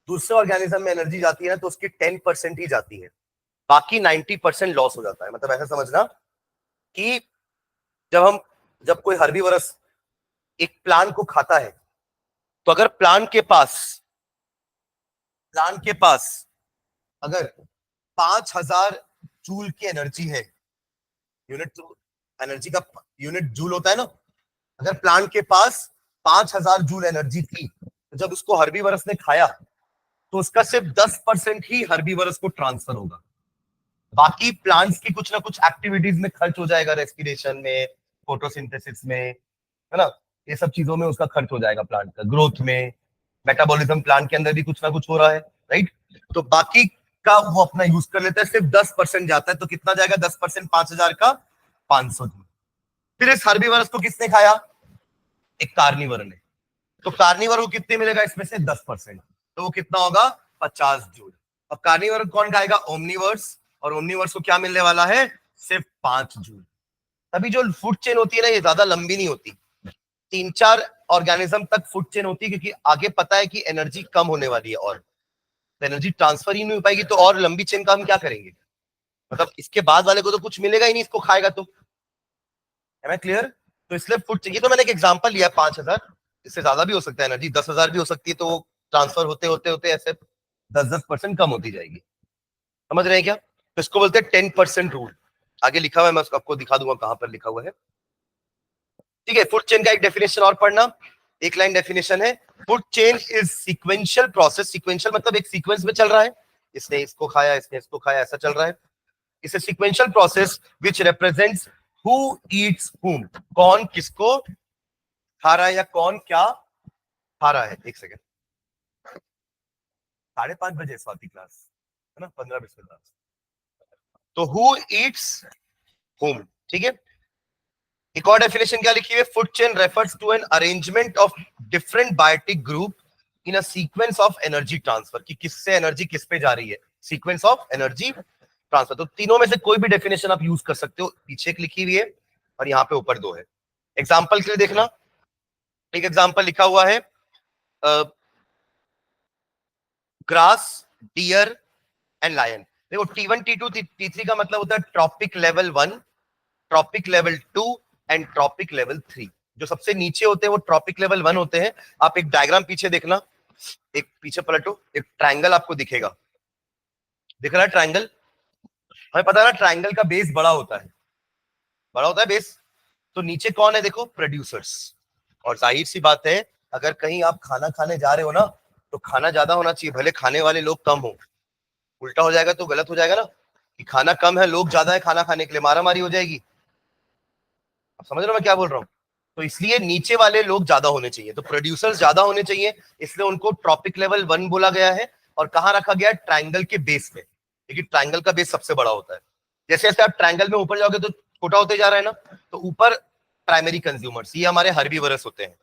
S1: दूसरे ऑर्गेनिज्म में एनर्जी जाती है ना, तो उसकी 10% ही जाती है, बाकी 90% लॉस हो जाता है। मतलब ऐसा समझना कि जब कोई हर्बीवरस एक प्लांट को खाता है, तो अगर प्लांट के पास अगर 5000 जूल की एनर्जी है, यूनिट तो एनर्जी का यूनिट जूल होता है ना, अगर प्लांट के पास 5000 जूल एनर्जी थी, तो जब उसको हर्बीवरस ने खाया तो उसका सिर्फ 10% ही हर्बीवरस को ट्रांसफर होगा। बाकी प्लांट्स की कुछ ना कुछ एक्टिविटीज में खर्च हो जाएगा, रेस्पिरेशन में, फोटोसिंथेसिस में, है ना, ये सब चीजों में उसका खर्च हो जाएगा, प्लांट का ग्रोथ में, मेटाबॉलिज्म प्लांट के अंदर भी कुछ ना कुछ हो रहा है, राइट। तो बाकी का वो अपना यूज कर लेता है, सिर्फ 10% जाता है। तो कितना जाएगा? 10%, 5000 का 500 जूल। फिर इस हर्बीवरस को किसने खाया? एक कार्निवर ने। तो कार्निवर को कितने मिलेगा इसमें से? 10%। तो वो कितना होगा? 50 जूल। और कार्निवर कौन खाएगा? ओमनिवर्स। और ओमनिवर्स को क्या मिलने वाला है? सिर्फ 5 जूल। तभी जो फूड चेन होती है ना, ये ज्यादा लंबी नहीं होती, 3-4 ऑर्गेनिज्म तक फूड चेन होती है, क्योंकि आगे पता है कि एनर्जी कम होने वाली है, और एनर्जी ट्रांसफर ही नहीं हो पाएगी, तो और लंबी चेन का हम क्या करेंगे? मतलब इसके बाद वाले को तो कुछ मिलेगा ही नहीं, इसको खाएगा तो। है मैं क्लियर? तो इसलिए फूड चेन, ये तो मैंने एक एग्जांपल लिया 5000, इससे ज्यादा भी हो सकता है एनर्जी, 10,000 भी हो सकती है। तो वो ट्रांसफर होते होते होते ऐसे 10% कम होती जाएगी। समझ रहे हैं क्या? तो इसको बोलते हैं 10% रूल। आगे लिखा हुआ है, मैं उसको आपको दिखा दूंगा कहां पर लिखा हुआ है। ठीक है, फूड चेन का एक डेफिनेशन और पढ़ना, एक लाइन डेफिनेशन है। Food chain is sequential process. Sequential मतलब एक सीक्वेंस में चल रहा है, इसने इसको खाया, इसने इसको खाया, ऐसा चल रहा है। इसे sequential process which represents who Yeats हुम, कौन किसको खा रहा है या कौन क्या खा रहा है। एक सेकेंड, 5:30 स्वाति क्लास है ना, 15-20 मिनट। तो हु ईट्स हुम, ठीक है। एक और डेफिनेशन क्या लिखी हुई है? Food chain refers to an arrangement of different biotic group in a sequence of energy transfer, कि किससे एनर्जी किस पे जा रही है, सीक्वेंस ऑफ एनर्जी ट्रांसफर। तो तीनों में से कोई भी डेफिनेशन आप यूज कर सकते हो। पीछे एक लिखी हुई है और यहाँ पे ऊपर 2 है। एग्जाम्पल के लिए देखना, एक एग्जाम्पल लिखा हुआ है ग्रास, डियर एंड लायन। देखो T1, T2, T3 का मतलब होता है trophic level 1, trophic level 2 and trophic level 3। जो सबसे नीचे होते हैं वो ट्रॉपिक लेवल 1 होते हैं। आप एक डायग्राम पीछे देखना, एक पीछे पलटो, एक ट्रायंगल आपको दिखेगा, दिख रहा है ट्रायंगल? हमें पता है ना ट्रायंगल का बेस बड़ा होता है बेस। तो नीचे कौन है? देखो, प्रोड्यूसर्स। और जाहिर सी बात है, अगर कहीं आप खाना खाने जा रहे हो ना, तो खाना ज्यादा होना चाहिए, भले खाने वाले लोग कम हो। उल्टा हो जाएगा तो गलत हो जाएगा ना, कि खाना कम है, लोग ज्यादा है खाना खाने के लिए, मारा मारी हो जाएगी। आप समझ रहे हो मैं क्या बोल रहा हूँ? तो इसलिए नीचे वाले लोग ज्यादा होने चाहिए, तो प्रोड्यूसर्स ज्यादा होने चाहिए, इसलिए उनको ट्रॉपिक लेवल 1 बोला गया है। और कहाँ रखा गया है? ट्रायंगल के बेस में, क्योंकि ट्रायंगल का बेस सबसे बड़ा होता है। जैसे जैसे आप ट्रायंगल में ऊपर जाओगे तो छोटा होते जा रहा है ना, तो ऊपर प्राइमरी कंज्यूमर्स, ये हमारे हर्बीवरस होते हैं।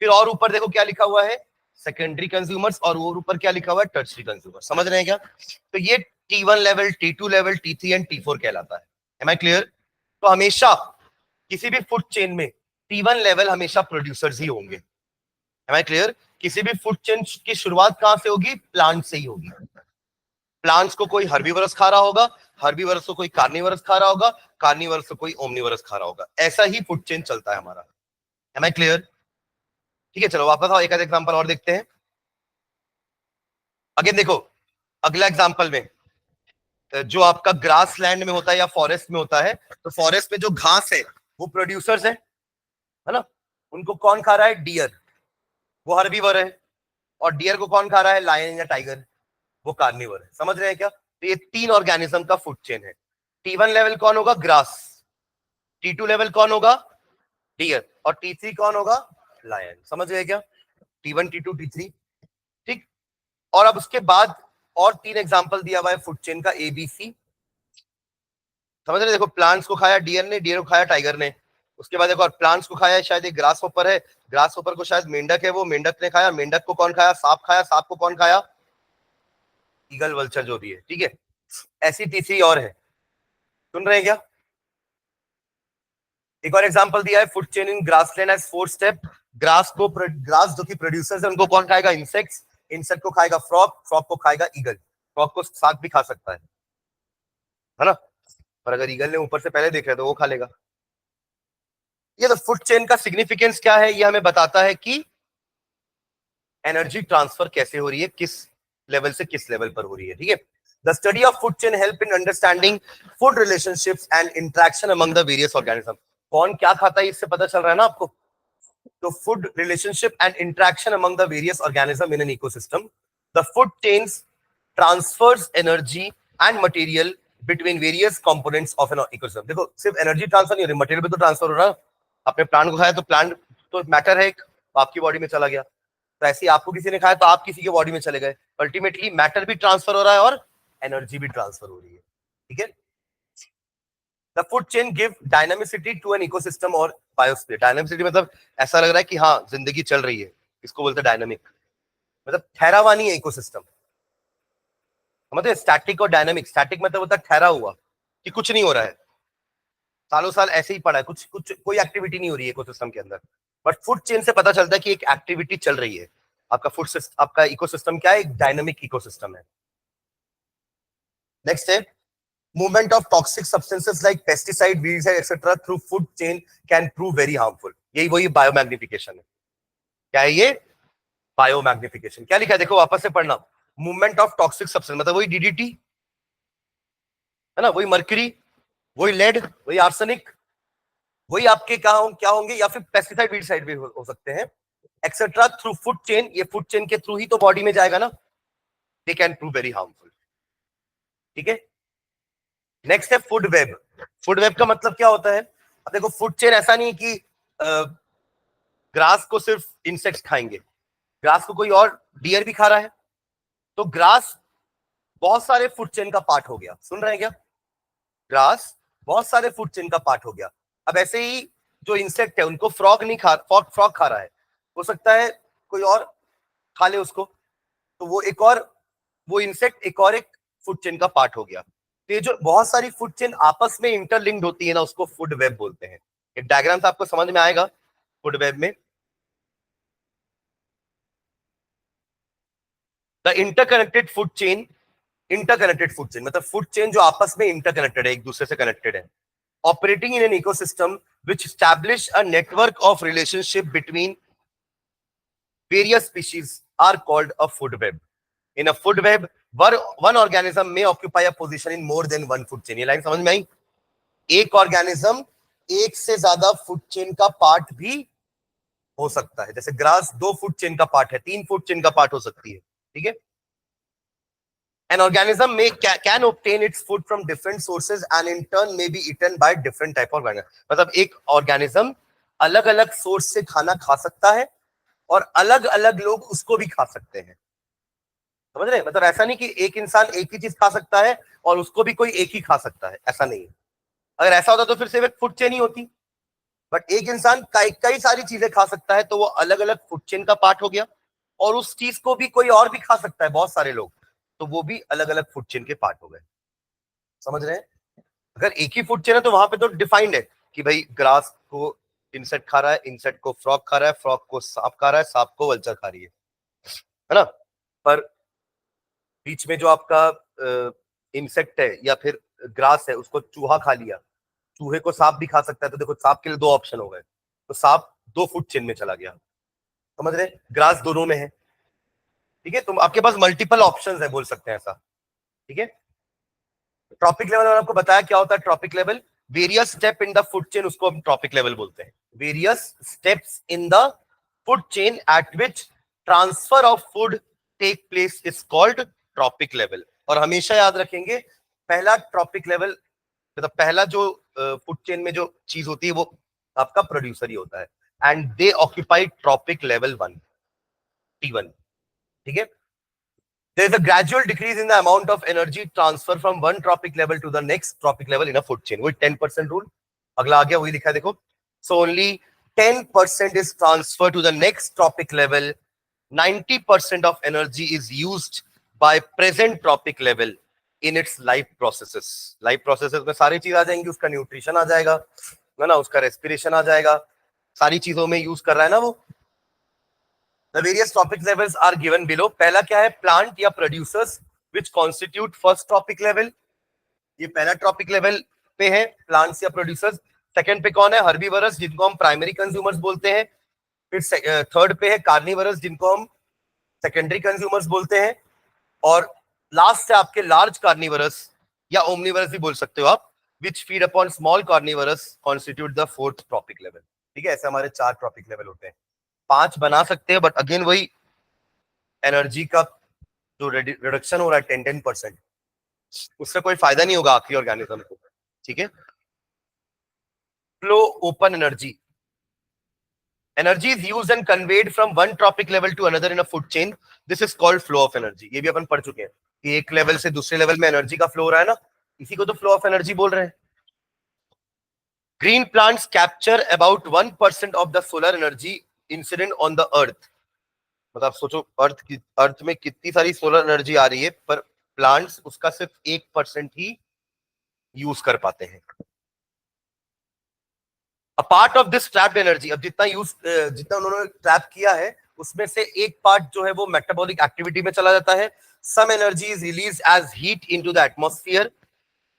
S1: फिर और ऊपर देखो क्या लिखा हुआ है? Secondary consumers. और वो ऊपर क्या लिखा हुआ है? Tertiary consumers. समझ रहे हैं क्या? तो ये T1 level, T2 level, T3 and T4 कहलाता है। Am I clear? तो हमेशा किसी भी फूड चेन में T1 लेवल हमेशा प्रोड्यूसर्स ही होंगे। Am I clear? किसी भी फूड चेन की शुरुआत कहां से होगी? प्लांट से ही होगी। प्लांट्स को कोई हर्बीवरस खा रहा होगा, हर्बीवरस को कोई कार्निवरस खा रहा होगा, कार्निवरस को कोई ओमनिवरस खा रहा होगा। ऐसा ही फूड चेन चलता है हमारा। Am I clear? ठीक है, चलो वापस आओ, एक आध एग्जांपल और देखते हैं। अगेन देखो, अगला एग्जांपल में जो आपका ग्रास लैंड में होता है या फॉरेस्ट में होता है, तो फॉरेस्ट में जो घास है वो प्रोड्यूसर्स है ना, उनको कौन खा रहा है? डियर, वो हर्बीवर है। और डियर को कौन खा रहा है? लायन या टाइगर, वो कार्निवर है। समझ रहे हैं क्या? तो ये 3 ऑर्गेनिज्म का फूड चेन है। T1 लेवल कौन होगा? ग्रास। T2 लेवल कौन होगा? डियर। और T3 कौन होगा? लायन। समझ गए क्या? T1 T2 T3, ठीक। और अब उसके बाद और 3 एग्जांपल दिया हुआ है फूड चेन का, ABC। समझ रहे? देखो, प्लांट्स को खाया डियर ने, डियर को खाया टाइगर ने। उसके बाद देखो, और प्लांट्स को खाया शायद एक ग्रास होपर है, ग्रास होपर को शायद मेंढक है, वो मेंढक ने खाया। मेंढक को कौन खाया? सांप खाया। सांप को कौन खाया? ईगल, वल्चर जो भी है, ठीक है। ऐसी तीसरी और है, सुन रहे हैं क्या? एक और एग्जांपल दिया है, food chain in grassland as 4 step. Grass जो कि प्रोड्यूसर्स है, उनको कौन खाएगा? इंसेक्ट्स। इंसेक्ट को खाएगा फ्रॉग, फ्रॉग को खाएगा ईगल। फ्रॉग को सांप भी खा सकता है ना? पर अगर ईगल ने ऊपर से पहले देखा है तो वो खा लेगा। ये तो फूड चेन का सिग्निफिकेंस क्या है, ये हमें बताता है कि एनर्जी ट्रांसफर कैसे हो रही है, किस लेवल से किस लेवल पर हो रही है, ठीक है। The study of food chain help in understanding food relationships and interaction among the various organism. कौन क्या खाता है इससे पता चल रहा है ना आपको। तो food relationship and interaction among the various organisms in an ecosystem. The food chains transfers energy and material between various components of an ecosystem. देखो, सिर्फ एनर्जी ट्रांसफर नहीं हो रही, मटेरियल भी तो ट्रांसफर हो रहा है। आपने प्लांट को खाया तो प्लांट तो मैटर है, आपकी बॉडी में चला गया। तो ऐसे ही आपको किसी ने खाया तो आप किसी के बॉडी में चले गए। अल्टीमेटली मैटर भी ट्रांसफर हो रहा है और एनर्जी भी ट्रांसफर हो रही है, ठीक है। The food chain give dynamicity to an ecosystem और बायोस्फीयर। डायनामिसिटी मतलब ऐसा लग रहा है कि हाँ जिंदगी चल रही है, इसको बोलते हैं डायनामिक। मतलब ठहरा हुआ नहीं है इकोसिस्टम। मतलब स्टैटिक और डायनामिक। स्टैटिक मतलब होता है ठहरा हुआ, कि कुछ नहीं हो रहा है, सालों साल ऐसे ही पड़ा है, कुछ कुछ कोई एक्टिविटी नहीं हो रही है इकोसिस्टम के अंदर। बट फूड चेन से पता चलता है कि एक एक्टिविटी चल रही है। आपका फूड सिस्टम, आपका इकोसिस्टम क्या है? एक डायनामिक इकोसिस्टम है। नेक्स्ट है, movement of toxic substances like pesticide, weeds etc through food chain can prove very harmful। यही वही बायोमैग्निफिकेशन है। क्या है ये? बायोमैग्निफिकेशन। क्या लिखा है देखो, वापस से पढ़ना। मूवमेंट ऑफ टॉक्सिक सब्सटेंस मतलब वही डीडीटी है ना, वही मर्क्यूरी, वही लेड, वही आर्सेनिक, वही आपके क्या होंगे, या फिर पेस्टिसाइड वीडसाइड भी हो सकते हैं, एक्सेट्रा थ्रू फूड चेन। ये फूड चेन के थ्रू ही तो बॉडी में जाएगा ना, they can prove very harmful, ठीक है। नेक्स्ट है फूड वेब। फूड वेब का मतलब क्या होता है? अब देखो, फूड चेन ऐसा नहीं कि ग्रास को सिर्फ इंसेक्ट्स खाएंगे, ग्रास को कोई और डियर भी खा रहा है। तो ग्रास बहुत सारे फूड चेन का पार्ट हो गया, सुन रहे हैं क्या? ग्रास बहुत सारे फूड चेन का पार्ट हो गया। अब ऐसे ही जो इंसेक्ट है उनको फ्रॉग नहीं खा, फ्रॉग खा रहा है, हो सकता है कोई और खा ले उसको, तो वो एक और, वो इंसेक्ट एक और एक फूड चेन का पार्ट हो गया। तो ये जो बहुत सारी फूड चेन आपस में इंटरलिंक्ड होती है ना, उसको फूड वेब बोलते हैं। एक डायग्राम से आपको समझ में आएगा फूड वेब में। The interconnected food chain, interconnected food chain मतलब फूड चेन जो आपस में इंटरकनेक्टेड है, एक दूसरे से कनेक्टेड है। Operating in an ecosystem which establish a network of relationship between various species are called a food web. In a food web, one organism may occupy a position in more than one food chain। ये line समझ में आई? एक organism एक से ज्यादा food chain का part भी हो सकता है। जैसे ग्रास 2 फूड चेन का पार्ट है, 3 फूड चेन का पार्ट हो सकती है, ठीक है। An organism can obtain its food from different sources and in turn may be eaten by different type of organism। मतलब एक ऑर्गेनिज्म अलग अलग सोर्स से खाना खा सकता है और अलग अलग लोग उसको भी खा सकते हैं। समझ रहे? मतलब ऐसा नहीं कि एक इंसान एक ही चीज खा सकता है और उसको भी कोई एक ही खा सकता है, ऐसा नहीं है। अगर ऐसा होता तो फिर सिर्फ एक फूड चेन ही होती। बट एक इंसान कई सारी चीजें खा सकता है, तो वो अलग अलग फूड चेन का पार्ट हो गया। और उस चीज को भी कोई और भी खा सकता है, बहुत सारे लोग, तो वो भी अलग अलग फूड चेन के पार्ट हो गए। समझ रहे हैं? अगर एक ही फूड चेन है तो वहां पे तो डिफाइंड है कि भाई ग्रास को इंसेक्ट खा रहा है, इंसेक्ट को फ्रॉग खा रहा है, फ्रॉग को सांप खा रहा है, सांप को वल्चर खा रही है ना। पर बीच में जो आपका इंसेक्ट है या फिर ग्रास है, उसको चूहा खा लिया, चूहे को सांप भी खा सकता है, तो देखो सांप के लिए 2 ऑप्शन हो गए, तो सांप 2 फूड चेन में चला गया। समझ रहे? ग्रास दोनों में है, ठीक है। तुम आपके पास मल्टीपल ऑप्शंस है, बोल सकते हैं ऐसा, ठीक है। ट्रॉपिक लेवल मैंने आपको बताया क्या होता है trophic level, various step in the food chain, उसको हम ट्रॉपिक लेवल बोलते हैं। Various steps in the food chain at which transfer of food take place is called trophic level. और हमेशा याद रखेंगे पहला ट्रॉपिक लेवल मतलब पहला जो फूड चेन में जो चीज होती है वो आपका प्रोड्यूसर ही होता है, and they occupy trophic level 1 T1। ठीक है, there is a gradual decrease in the amount of energy transfer from one tropic level to the next tropic level in a food chain। वही 10% rule, अगला आ गया वही लिखा है देखो। So only 10% is transferred to the next tropic level, 90% of energy is used by present tropic level in its life processes। Life processes में सारी चीज आ जाएंगी, उसका न्यूट्रिशन आ जाएगा है ना, उसका रेस्पिरेशन आ जाएगा, सारी चीजों में यूज कर रहा है ना वो। The various tropic levels are given below। पहला क्या है, प्लांट या producers which constitute first tropic level। ये पहला ट्रॉपिक लेवल पे है, प्लांट्स या प्रोड्यूसर्स। सेकंड पे कौन है, हर्बीवरस जिनको हम प्राइमरी कंज्यूमर्स बोलते हैं। फिर थर्ड पे है कार्निवरस जिनको हम सेकेंडरी कंज्यूमर्स बोलते हैं। और लास्ट है आपके लार्ज कार्निवरस या ओमनिवरस भी बोल सकते हो आप, which feed upon small carnivorous constitute the fourth trophic level. ठीक है, ऐसे हमारे 4 ट्रॉपिक लेवल होते हैं, 5 बना सकते हैं, बट अगेन वही एनर्जी का जो रिडक्शन हो रहा है 10% उससे कोई फायदा नहीं होगा आखिरी ऑर्गेनिज्म को। ठीक है, flow open energy, energy is used and conveyed from one trophic level to another in a food chain, this is called flow of energy. ये भी अपन पढ़ चुके हैं कि एक लेवल से दूसरे लेवल में एनर्जी का फ्लो हो रहा है ना, इसी को तो फ्लो ऑफ एनर्जी बोल रहे हैं। Green plants capture about 1% of the solar energy incident on the earth. मतलब सोचो अर्थ में कितनी सारी सोलर एनर्जी आ रही है, पर प्लांट्स उसका सिर्फ 1% ही यूज कर पाते हैं। A part of this trapped energy, अब जितना उन्होंने ट्रैप किया है उसमें से एक पार्ट जो है वो मेटाबॉलिक एक्टिविटी में चला जाता है। Some energy is release as heat into the atmosphere,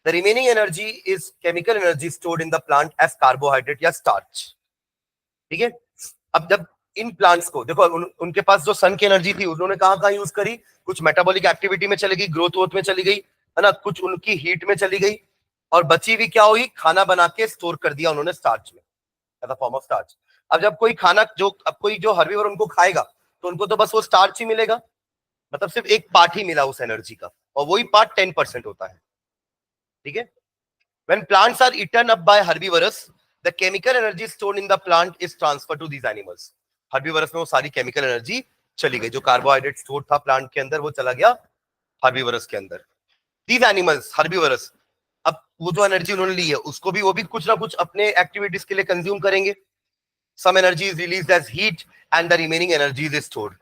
S1: the remaining energy is chemical energy stored in the plant as carbohydrate या स्टार्च। ठीक है, अब जब इन प्लांट्स को देखो उनके पास जो सन की एनर्जी थी उन्होंने कहां यूज करी, कुछ मेटाबॉलिक एक्टिविटी में चली गई, ग्रोथ में चली गई है ना, कुछ उनकी हीट में चली गई, और बची हुई क्या हुई, खाना बना के स्टोर कर दिया उन्होंने स्टार्च में, as a form of starch. अब जब कोई खाना कोई जो हर्बीवर उनको खाएगा तो उनको तो बस वो स्टार्च ही मिलेगा, मतलब सिर्फ एक पार्ट ही मिला उस एनर्जी का, और वही पार्ट 10% होता है। ठीक है, when plants are eaten up by herbivores, the chemical energy stored in the plant is transferred to these animals। Herbivores में वो सारी केमिकल एनर्जी चली गई, जो कार्बोहाइड्रेट स्टोर था प्लांट के अंदर वो चला गया हर्बीवरस के अंदर। दीज एनिमल्स हर्बीवरस, अब वो जो एनर्जी उन्होंने ली है उसको भी वो भी कुछ ना कुछ अपने एक्टिविटीज के लिए कंज्यूम करेंगे। Some energy is released as heat and the remaining energy is stored.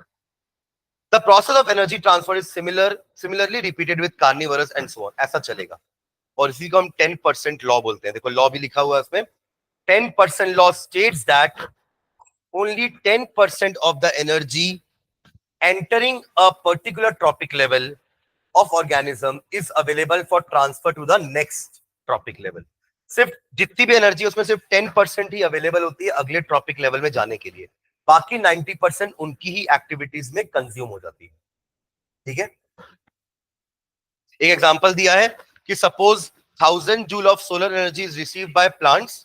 S1: The process of energy transfer is similarly repeated with carnivorous and so on, ऐसा चलेगा। और इसी को हम 10% लॉ बोलते हैं, देखो लॉ भी लिखा हुआ है उसमें। 10% law states that only 10% of the energy entering a particular trophic level of organism is available for transfer to the next trophic level। सिर्फ जितनी भी एनर्जी उसमें सिर्फ 10% ही अवेलेबल होती है अगले ट्रॉपिक लेवल में जाने के लिए, बाकी 90% उनकी ही एक्टिविटीज में कंज्यूम हो जाती है। ठीक है, एक एग्जांपल दिया है कि suppose 1000 joule of solar energy is received by plants,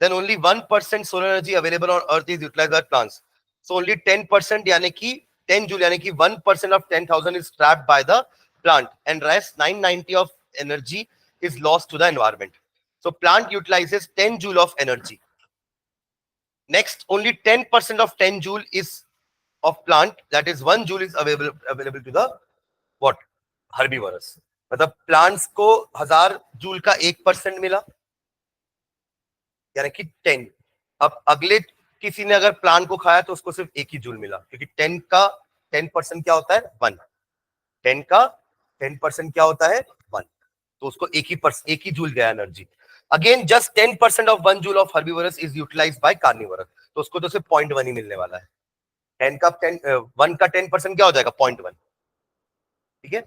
S1: then only 1% solar energy available on earth is utilized by plants, so only 10% यानी कि 10 joule यानी कि 1% of 10,000 is trapped by the plant and rest 990 of energy is lost to the environment। so plant utilizes 10 joule of energy। next only 10% of 10 joule is of plant, that is 1 joule is available to the what herbivorous। मतलब plants को 1000 joule का 1% मिला यानी कि 10। अब अगले किसी ने अगर प्लान को खाया तो उसको सिर्फ 1 ही जूल मिला, क्योंकि 10 का 10% क्या होता है 1, 10 का 10% क्या होता है 1, तो उसको एक ही जूल गया एनर्जी। Again just 10% of 1 joule of herbivorous is utilized by carnivorous, तो उसको तो सिर्फ 0.1 ही मिलने वाला है। 1 का 10% क्या हो जाएगा 0.1। ठीक है,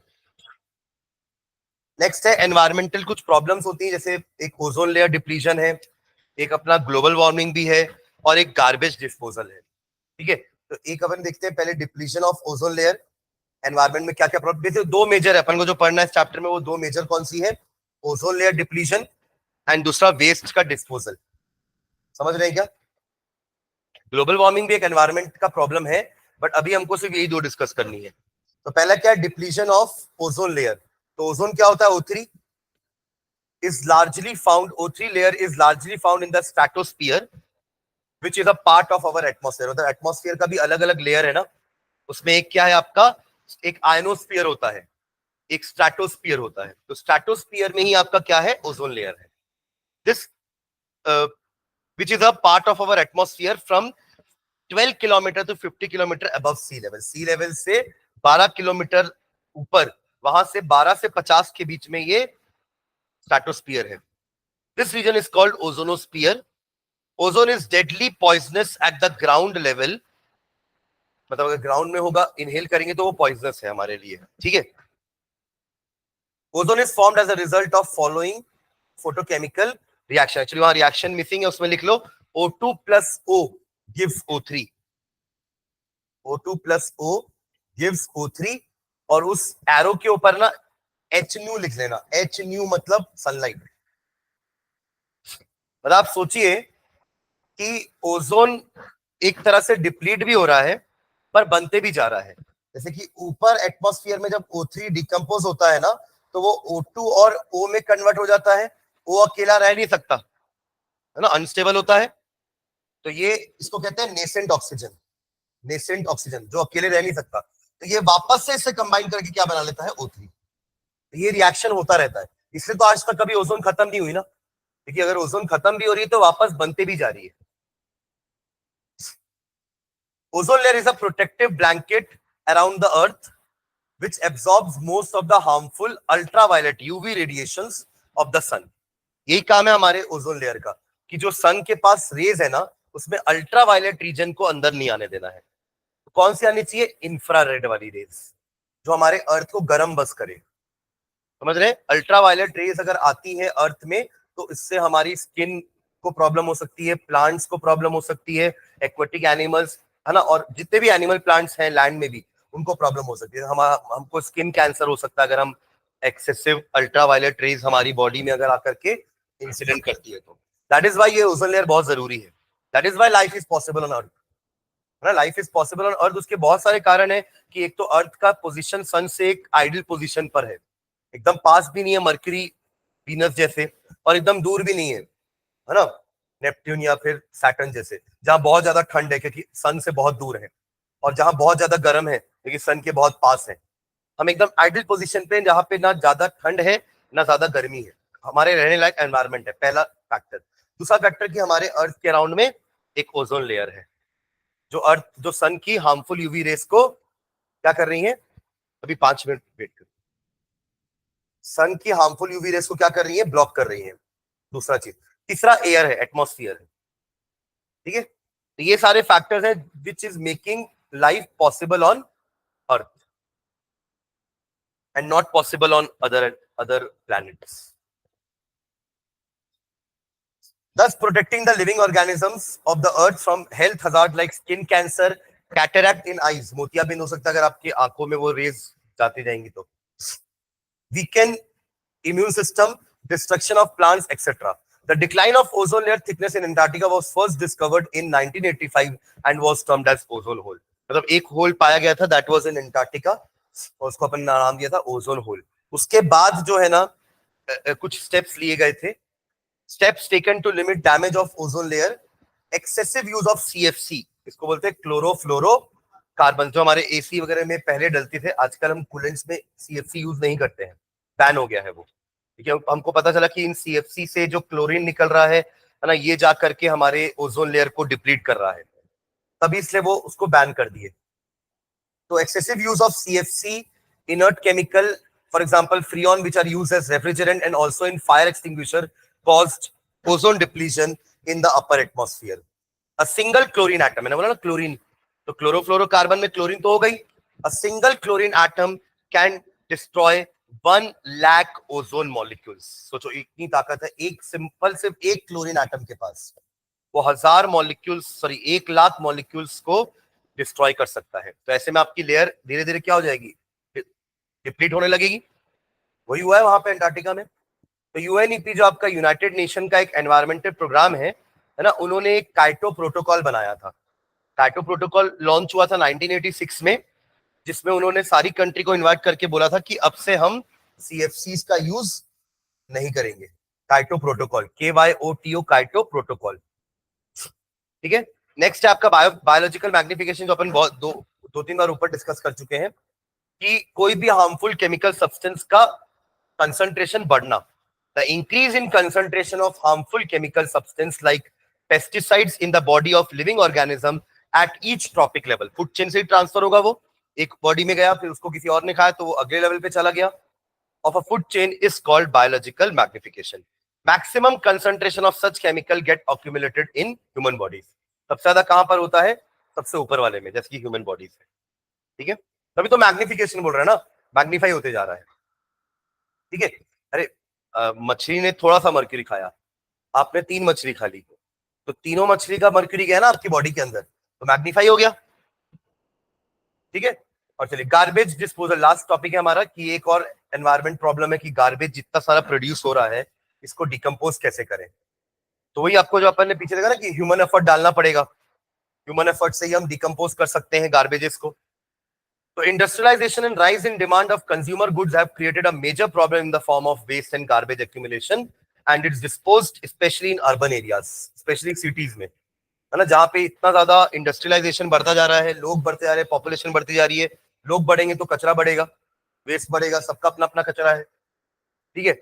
S1: नेक्स्ट है एनवायरमेंटल कुछ प्रॉब्लम्स होती है, जैसे एक ओजोन लेयर डिप्लीशन है, एक अपना ग्लोबल वार्मिंग भी है, और एक गार्बेज डिस्पोजल है। ठीक है, तो एक अपन देखते हैं पहले depletion of ozone layer, environment में क्या क्या प्रॉब्लम। दो मेजर है अपन को जो पढ़ना है इस चैप्टर में, वो 2 मेजर कौन सी है, ओजोन लेयर डिप्लीशन एंड दूसरा वेस्ट का डिस्पोजल। समझ रहे हैं क्या? ग्लोबल वार्मिंग भी एक एनवायरमेंट का प्रॉब्लम है, बट अभी हमको सिर्फ यही दो डिस्कस करनी है। तो पहला क्या है? Depletion of ozone layer. तो ओजोन क्या होता है? O3 is largely found, O3 layer is largely found in the stratosphere, which is a part of our atmosphere. मतलब एटमॉस्फेयर का भी अलग अलग लेयर है ना, उसमें एक क्या है आपका, एक आयनोस्फीयर होता है, एक स्ट्रेटोस्फीयर होता है। तो स्ट्रेटोस्फीयर में ही आपका क्या है? ओजोन लेयर है। This which is a part of our atmosphere from 12 kilometre to 50 kilometre above sea level। Sea level से 12 किलोमीटर ऊपर, वहां से 12 से 50 के बीच में ये स्ट्रेटोस्फीयर है। This region is called ozonosphere. Ozone is deadly poisonous at the ground level. मतलब अगर ग्राउंड में होगा, इनहेल करेंगे तो वो पॉइजनस है हमारे लिए, ठीक है। Ozone is formed as a result of following photochemical reaction. Actually वहां रिएक्शन मिसिंग है, उसमें लिख लो O2 plus O gives O3। O2 plus O gives O3, और उस एरो के ऊपर ना H न्यू लिख लेना। H न्यू मतलब सनलाइट। मतलब आप सोचिए कि ओजोन एक तरह से डिप्लीट भी हो रहा है, पर बनते भी जा रहा है। जैसे कि ऊपर एटमॉस्फेयर में जब O3 डिकम्पोज होता है ना, तो वो O2 और O में कन्वर्ट हो जाता है। O अकेला रह नहीं सकता, है ना, अनस्टेबल होता है। तो ये इसको कहते हैं नेसेंट ऑक्सीजन। नेसेंट ऑक्सीजन जो अकेले रह नहीं सकता, तो ये वापस से इसे कंबाइन करके क्या बना लेता है? O3। तो ये रिएक्शन होता रहता है। इसलिए तो आज तक कभी ओजोन खत्म नहीं हुई ना, क्योंकि अगर ओजोन खत्म भी हो रही है तो वापस बनते भी जा रही है। Ozone layer is a protective blanket around the earth which absorbs most of the harmful ultraviolet UV radiations of the sun। यही काम है हमारे ओजोन लेयर का, कि जो सन के पास रेज है ना, उसमें अल्ट्रावायलेट रीजन को अंदर नहीं आने देना है। तो कौन सी आनी चाहिए? इंफ्रारेड वाली रेज, जो हमारे अर्थ को गर्म बस करे। समझ रहे हैं? अल्ट्रावायलेट रेज अगर आती है अर्थ में, तो इससे हमारी स्किन को प्रॉब्लम हो सकती है, प्लांट्स को प्रॉब्लम हो सकती है, एक्वेटिक एनिमल्स, है ना, और जितने भी एनिमल प्लांट्स हैं लैंड में भी, उनको प्रॉब्लम हो सकती है। हमको स्किन कैंसर हो सकता है अगर हम एक्सेसिव अल्ट्रावायलेट रेज हमारी बॉडी में अगर आकर के इंसिडेंट करती है तो। दैट इज वाई ये ओजोन लेयर बहुत जरूरी है। That is why life is possible on earth, है ना। Life is possible on earth, उसके बहुत सारे कारण है कि एक तो अर्थ का पोजीशन सन से एक आइडियल पोजीशन पर है, एकदम पास भी नहीं है मरकरी वीनस जैसे, और एकदम दूर भी नहीं है ना, नेपट्यून या फिर सैटर्न जैसे, जहां बहुत ज्यादा ठंड है क्योंकि सन से बहुत दूर है, और जहां बहुत ज्यादा गर्म है क्योंकि सन के बहुत पास है। हम एकदम आइडियल पोजीशन पे, जहां पे ना ज्यादा ठंड है ना ज्यादा गर्मी है, हमारे रहने लायक एनवायरमेंट है, पहला फैक्टर। दूसरा फैक्टर कि हमारे अर्थ के अराउंड में एक ओजोन लेयर है, जो सन की हार्मफुल यूवी रेस को क्या कर रही है? अभी 5 मिनट वेट कर। सन की हार्मफुल यूवी रेस को क्या कर रही है? ब्लॉक कर रही है। दूसरा चीज। तीसरा एयर है, एटमॉस्फेयर है, ठीक है। तो ये सारे फैक्टर्स हैं which is making life possible on earth and not possible on other planets. Thus protecting the living organisms of the earth from health hazard like skin cancer, cataract in eyes, मोतियाबिंद हो सकता है अगर आपकी आंखों में वो रेज जाती जाएंगी तो। Weaken immune system, destruction of plants, etc. The decline of ozone layer thickness in Antarctica was first discovered in 1985 and was termed as ozone hole। मतलब एक होल पाया गया था, that was in Antarctica, और उसको अपन नाम दिया था ओजोन होल। उसके बाद जो है ना, कुछ स्टेप्स लिए गए थे। Steps taken to limit damage of ozone layer, excessive use of CFC, इसको बोलते हैं क्लोरोफ्लोरोकार्बन, जो हमारे एसी वगैरह में पहले डलती थे, आजकल हम कूलेंट्स में CFC यूज नहीं करते हैं, बैन हो गया है वो। ठीक है, हमको पता चला कि इन CFC से जो क्लोरीन निकल रहा है ना, ये जा करके हमारे ओजोन लेयर को डिप्लीट कर रहा है, तभी इसलिए वो उसको बैन कर दिए। तो excessive use of CFC, inert chemical, for example freon, which are used as refrigerant and also in fire extinguisher, caused ozone depletion in the upper atmosphere। A single chlorine atom, मैंने बोला ना chlorine, तो chlorofluorocarbon में chlorine तो हो गई। A single chlorine atom can destroy 1 lakh ozone molecules। सोचो इतनी ताकत है एक सिंपल सिर्फ एक क्लोरीन एटम के पास, वो 1000 मॉलिक्यूल्स, सॉरी 1 लाख मॉलिक्यूल्स को डिस्ट्रॉय कर सकता है। तो ऐसे में आपकी लेयर धीरे धीरे क्या हो जाएगी? डिप्लीट होने लगेगी। वही हुआ है वहां पे अंटार्कटिका में। तो यूएनईपी जो आपका यूनाइटेड नेशन का एक एनवायरमेंटल प्रोग्राम है ना, उन्होंने एक काइटो प्रोटोकॉल बनाया था। काइटो प्रोटोकॉल लॉन्च हुआ था 1986 में, जिसमें उन्होंने सारी कंट्री को इनवाइट करके बोला था कि अब से हम सीएफसीज का यूज नहीं करेंगे। Kyoto protocol, KYOTO, Kyoto protocol. ठीक है। नेक्स्ट है आपका बायोलॉजिकल मैग्निफिकेशन, जो अपन बहुत दो तीन बार ऊपर डिस्कस कर चुके हैं, कि कोई भी हार्मफुल केमिकल सब्सटेंस का कंसंट्रेशन बढ़ना। The increase in concentration of harmful chemical substance like pesticides in the body of living organism at each trophic level. Food chain से ट्रांसफर होगा, वो एक बॉडी में गया, फिर उसको किसी और ने खाया तो वो अगले लेवल पे चला गया। Of a food chain is called biological magnification. Maximum concentration of such chemical get accumulated in human bodies. सबसे ज्यादा कहां पर होता है? सबसे ऊपर वाले में, जैसे कि ह्यूमन बॉडीज है। ठीक है, तभी तो मैग्निफिकेशन बोल रहे हैं ना, मैग्नीफाई होते जा रहा है। ठीक है। अरे मछली ने थोड़ा सा मर्क्यूरी खाया, आपने 3 मछली खा ली, तो तीनों मछली का मर्क्यूरी गया ना आपकी बॉडी के अंदर, तो मैग्नीफाई हो गया। ठीक है। और चलिए गार्बेज डिस्पोजल, लास्ट टॉपिक है हमारा, कि एक और एनवायरमेंट प्रॉब्लम है कि गार्बेज जितना सारा प्रोड्यूस हो रहा है, इसको डिकम्पोज कैसे करें। तो वही आपको जो अपन ने पीछे देखा ना कि ह्यूमन एफर्ट डालना पड़ेगा, ह्यूमन एफर्ट से ही हम डिकम्पोज कर सकते हैं गार्बेजेस को। So industrialization and rise in demand of consumer goods have created a major problem in the form of waste and garbage accumulation, and it's disposed especially in urban areas, especially cities में, है ना, जहाँ पे इतना ज्यादा industrialisation बढ़ता जा रहा है, लोग बढ़ते जा रहे हैं, पॉपुलेशन बढ़ती जा रही है, लोग बढ़ेंगे तो कचरा बढ़ेगा, वेस्ट बढ़ेगा, सबका अपना अपना कचरा है। ठीक है।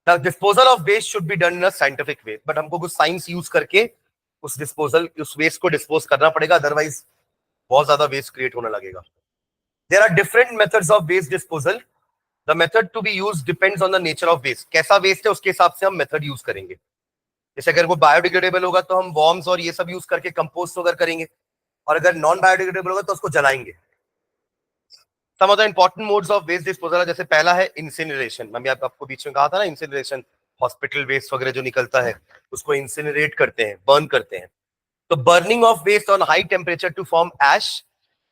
S1: The disposal of waste should be done in a scientific way, but हमको कुछ साइंस यूज करके उस वेस्ट को डिस्पोज करना पड़ेगा, अदरवाइज बहुत ज्यादा वेस्ट क्रिएट होने लगेगा। There are different methods of waste disposal. The method to be used depends on the nature of waste. कैसा वेस्ट है उसके हिसाब से हम मेथड यूज करेंगे। जैसे अगर वो बायोडिग्रेडेबल होगा तो हम वॉर्म्स और ये सब यूज करके कंपोस्ट वगैरह करेंगे, और अगर नॉन बायोडिग्रेडेबल होगा तो उसको जलाएंगे। Some of the important modes of waste disposal, जैसे पहला है इंसिनरेशन। मैं आपको बीच में कहा था ना, इंसिनरेशन, हॉस्पिटल वेस्ट वगैरह जो निकलता है उसको इंसिनरेट करते हैं, बर्न करते हैं। तो burning of waste on high temperature to form ash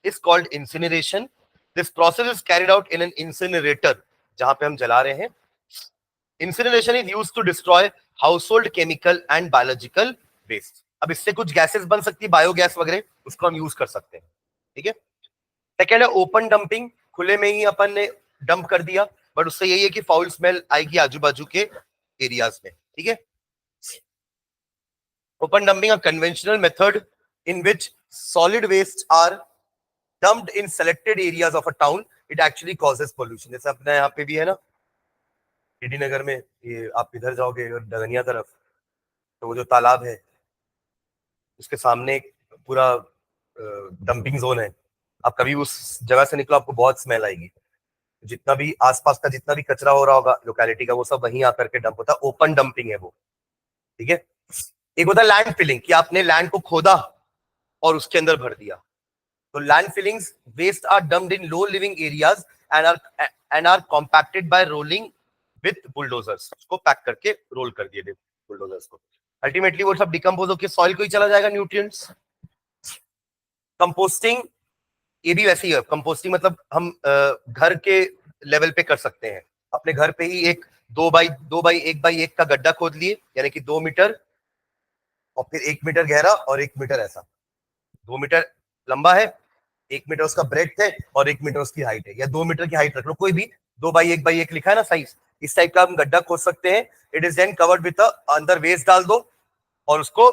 S1: is called incineration. This process is carried out in an incinerator, जहां पे हम जला रहे हैं। Incineration is used to destroy household chemical and biological waste. अब इससे कुछ गैसेस बन सकती है, बायोगैस वगैरह, उसको हम यूज कर सकते हैं। ठीक है। सेकेंड है ओपन डंपिंग, खुले में ही अपन ने डंप कर दिया, बट उससे यही है कि फाउल स्मेल आएगी आजू बाजू के एरियाज में। ठीक है। Open dumping, a conventional method in which solid wastes are dumped in selected areas of a town. It actually causes pollution. जैसे अपने यहाँ पे भी है ना, टीडी नगर में, ये आप इधर जाओगे डगनिया तरफ, तो वो जो तालाब है उसके सामने एक पूरा डंपिंग जोन है। आप कभी उस जगह से निकलो, आपको बहुत स्मेल आएगी। जितना भी आसपास का जितना भी कचरा हो रहा होगा लोकेलिटी का, वो सब वहीं आकर के डंप होता है। ओपन डंपिंग है वो। ठीक है। एक होता है लैंड फिलिंग, कि आपने लैंड को खोदा और उसके अंदर भर दिया। So land fillings, waste are dumped in low living areas and are compacted by rolling with bulldozers. उसको पैक करके रोल कर दिए बुलडोजर्स को। अल्टीमेटली वो सब डिकम्पोज होकर सॉइल को ही चला जाएगा, न्यूट्रिएंट्स। कंपोस्टिंग, ये भी वैसे ही है। कंपोस्टिंग मतलब हम घर के लेवल पे कर सकते हैं, अपने घर पे ही एक 2x1 का गड्ढा खोद लिए, यानी कि 2 मीटर और फिर 1 मीटर गहरा और 1 मीटर ऐसा, 2 मीटर लंबा है, 1 मीटर उसका ब्रेथ है और 1 मीटर उसकी हाइट है, या 2 मीटर की हाइट रख लो, कोई भी 2x1 लिखा है ना साइज, इस टाइप का हम गड्ढा खोद सकते हैं। It is then covered with अंदर वेस्ट डाल दो और उसको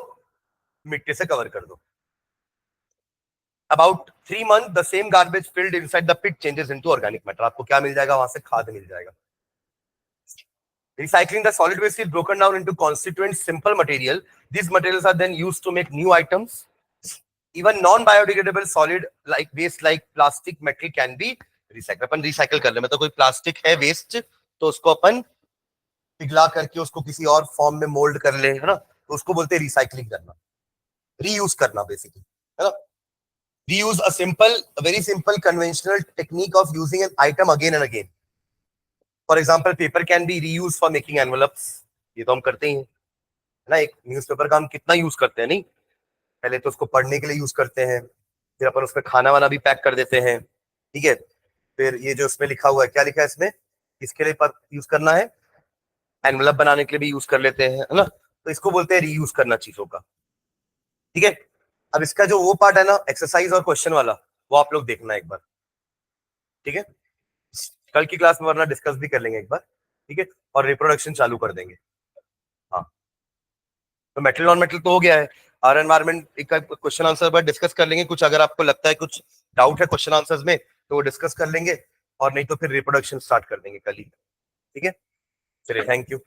S1: मिट्टी से कवर कर दो। About 3 months the same garbage filled inside the pit changes into organic matter. आपको क्या मिल जाएगा वहां से? खाद मिल जाएगा। Recycling the solid waste is broken down into constituent simple material. These materials are then used to make new items. Even non-biodegradable solid like waste like plastic, metal can be recycled. Upon recycle कर ले, मतलब कोई plastic है waste तो उसको अपन पिघला करके उसको किसी और फॉर्म में मोल्ड कर ले, है ना, तो उसको बोलते हैं रिसाइकलिंग करना, रीयूज करना बेसिकली, है ना। Reuse a very simple conventional technique of using an item again and again. For example, paper can be reused for making envelopes. ये तो हम करते ही हैं, है ना। एक न्यूज़पेपर का हम कितना यूज करते हैं, नहीं, पहले तो उसको पढ़ने के लिए यूज करते हैं, फिर अपन उसमें खाना वाना भी पैक कर देते हैं। ठीक है। फिर ये जो उसमें लिखा हुआ है, क्या लिखा है इसमें, किसके लिए यूज करना है? एनवलप बनाने के लिए भी यूज कर लेते हैं, है ना। तो इसको बोलते हैं रीयूज करना चीजों का, ठीक है। अब इसका जो वो पार्ट है ना, एक्सरसाइज और क्वेश्चन वाला, वो आप लोग देखना एक बार, ठीक है। कल की क्लास में वरना डिस्कस भी कर लेंगे एक बार, ठीक है, और रिप्रोडक्शन चालू कर देंगे। हाँ, तो मेटल नॉन मेटल तो हो गया है। और एनवायरमेंट का क्वेश्चन आंसर पर डिस्कस कर लेंगे। कुछ अगर आपको लगता है कुछ डाउट है क्वेश्चन आंसर्स में तो वो डिस्कस कर लेंगे, और नहीं तो फिर रिप्रोडक्शन स्टार्ट कर देंगे कल ही, ठीक है। चलिए, थैंक यू।